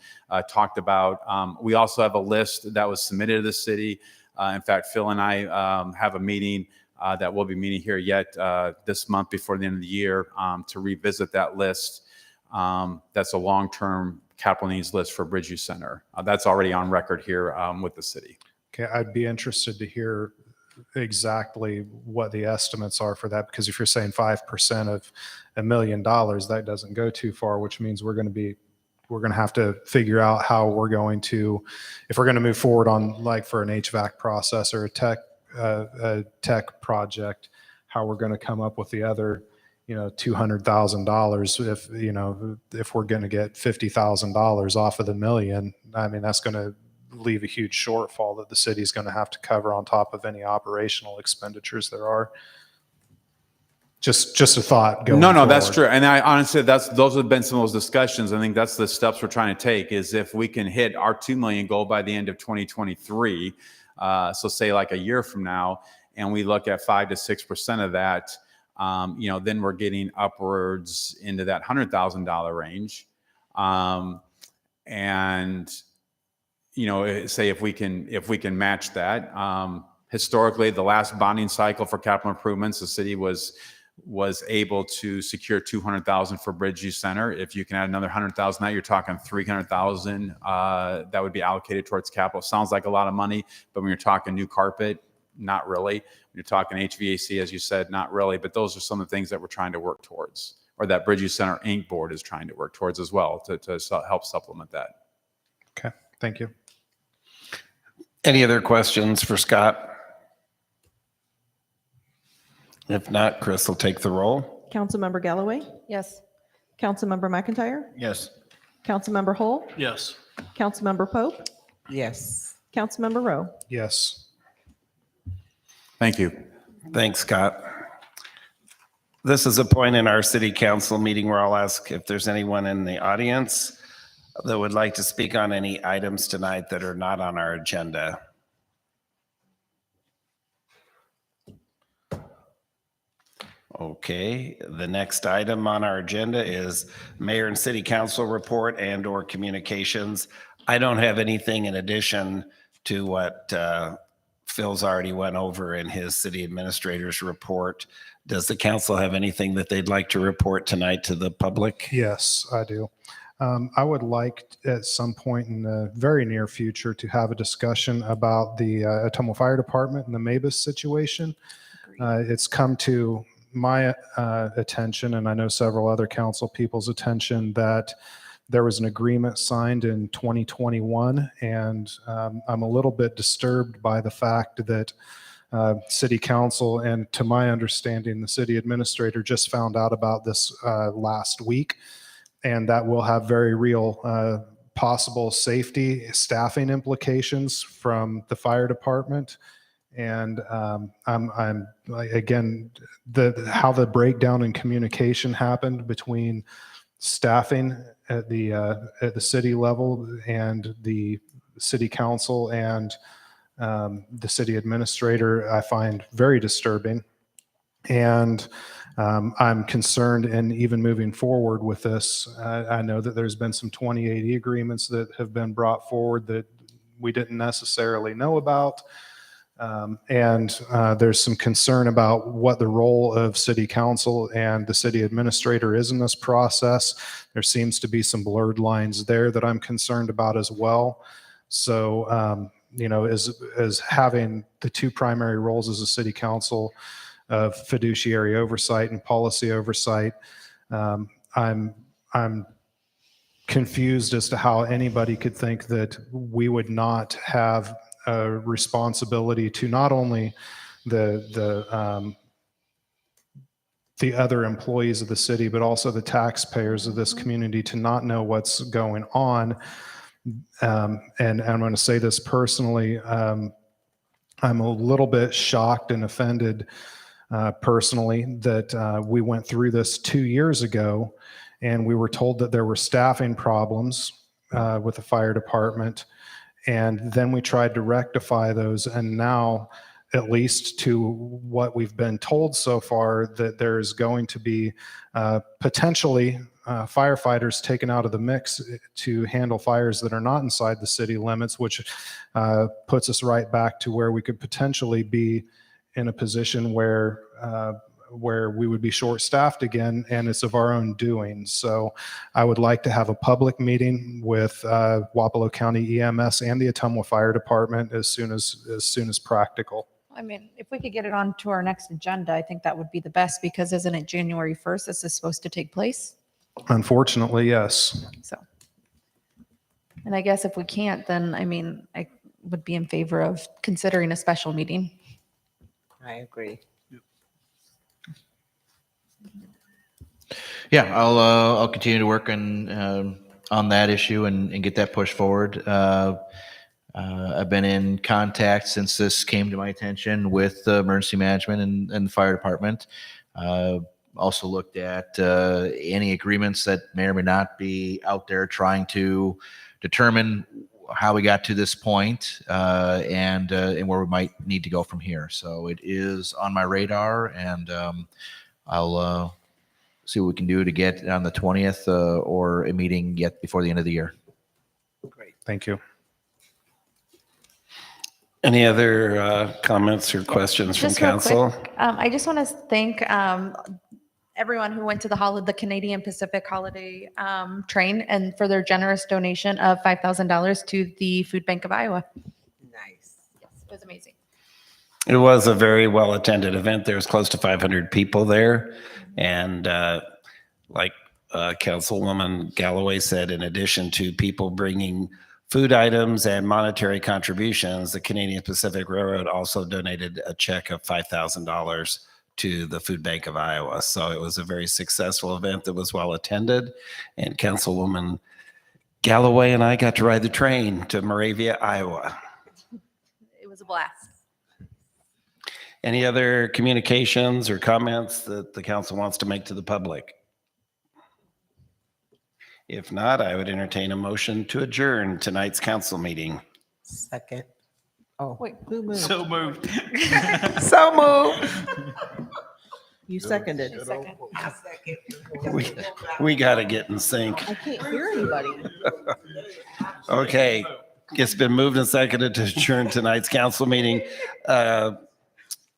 talked about. We also have a list that was submitted to the city. In fact, Phil and I have a meeting that we'll be meeting here yet this month before the end of the year to revisit that list. That's a long-term capital needs list for Bridgeview Center. That's already on record here with the city. Okay, I'd be interested to hear exactly what the estimates are for that, because if you're saying 5% of $1 million, that doesn't go too far, which means we're going to have to figure out how we're going to, if we're going to move forward on, like for an HVAC process or a tech project, how we're going to come up with the other, $200,000 if we're going to get $50,000 off of the $1 million. I mean, that's going to leave a huge shortfall that the city is going to have to cover on top of any operational expenditures there are. Just a thought going No, forward. that's true. And I honestly, those have been some of those discussions. I think that's the steps we're trying to take, is if we can hit our 2 million goal by the end of 2023, so say like a year from now, and we look at 5 to 6% of that, then we're getting upwards into that $100,000 range. Say if we can match that, historically, the last bonding cycle for capital improvements, the city was able to secure $200,000 for Bridgeview Center. If you can add another $100,000, that you're talking $300,000 that would be allocated towards capital. Sounds like a lot of money, but when you're talking new carpet, not really. When you're talking HVAC, as you said, not really. But those are some of the things that we're trying to work towards, or that Bridgeview Center Inc. board is trying to work towards as well to help supplement that. Okay, thank you. Any other questions for Scott? If not, Chris will take the roll. Councilmember Galloway? Yes. Councilmember McIntyre? Yes. Councilmember Hull? Yes. Councilmember Pope? Yes. Councilmember Rowe? Yes. Thank you. Thanks, Scott. This is a point in our city council meeting where I'll ask if there's anyone in the audience that would like to speak on any items tonight that are not on our agenda. Okay, the next item on our agenda is mayor and city council report and/or communications. I don't have anything in addition to what Phil's already went over in his city administrator's report. Does the council have anything that they'd like to report tonight to the public? Yes, I do. I would like at some point in the very near future to have a discussion about the Ottumwa Fire Department and the Mabus situation. It's come to my attention, and I know several other council people's attention, that there was an agreement signed in 2021, and I'm a little bit disturbed by the fact that city council, and to my understanding, the city administrator just found out about this last week, and that will have very real possible safety staffing implications from the fire department. And I'm again, how the breakdown in communication happened between staffing at the city level and the city council and the city administrator, I find very disturbing. And I'm concerned, and even moving forward with this, I know that there's been some 2080 agreements that have been brought forward that we didn't necessarily know about. And there's some concern about what the role of city council and the city administrator is in this process. There seems to be some blurred lines there that I'm concerned about as well. So, you know, as having the two primary roles as a city council of fiduciary oversight and policy oversight, I'm confused as to how anybody could think that we would not have a responsibility to not only the other employees of the city, but also the taxpayers of this community to not know what's going on. And I'm going to say this personally, I'm a little bit shocked and offended personally that we went through this 2 years ago and we were told that there were staffing problems with the fire department. And then we tried to rectify those. And now, at least to what we've been told so far, that there's going to be potentially firefighters taken out of the mix to handle fires that are not inside the city limits, which puts us right back to where we could potentially be in a position where we would be short-staffed again, and it's of our own doing. So I would like to have a public meeting with Wapello County EMS and the Ottumwa Fire Department as soon as practical. I mean, if we could get it on to our next agenda, I think that would be the best, because isn't it January 1st this is supposed to take place? Unfortunately, yes. So, and I guess if we can't, then I mean, I would be in favor of considering a special meeting. I agree. Yeah, I'll continue to work on that issue and get that pushed forward. I've been in contact since this came to my attention with emergency management and the fire department. Also looked at any agreements that may or may not be out there, trying to determine how we got to this point, and where we might need to go from here. So it is on my radar, and I'll see what we can do to get on the 20th or a meeting yet before the end of the year. Great. Thank you. Any other comments or questions from Just real council? quick, I just want to thank everyone who went to the Canadian Pacific Holiday Train, and for their generous donation of $5,000 to the Food Bank of Iowa. Nice. Yes, it was amazing. It was a very well-attended event. There was close to 500 people there. And like Councilwoman Galloway said, in addition to people bringing food items and monetary contributions, the Canadian Pacific Railroad also donated a check of $5,000 to the Food Bank of Iowa. So it was a very successful event that was well-attended. And Councilwoman Galloway and I got to ride the train to Moravia, Iowa. It was a blast. Any other communications or comments that the council wants to make to the public? If not, I would entertain a motion to adjourn tonight's council meeting. Second. Oh, Wait, who moved? So moved. so moved. You seconded. We got to get in sync. I can't hear anybody. Okay, it's been moved and seconded to adjourn tonight's council meeting.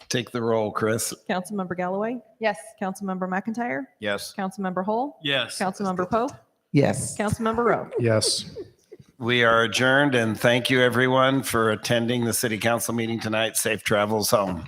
Take the roll, Chris. Councilmember Galloway? Yes. Councilmember McIntyre? Yes. Councilmember Hull? Yes. Councilmember Poe? Yes. Councilmember Rowe? Yes. We are adjourned, and thank you, everyone, for attending the city council meeting tonight. Safe travels home.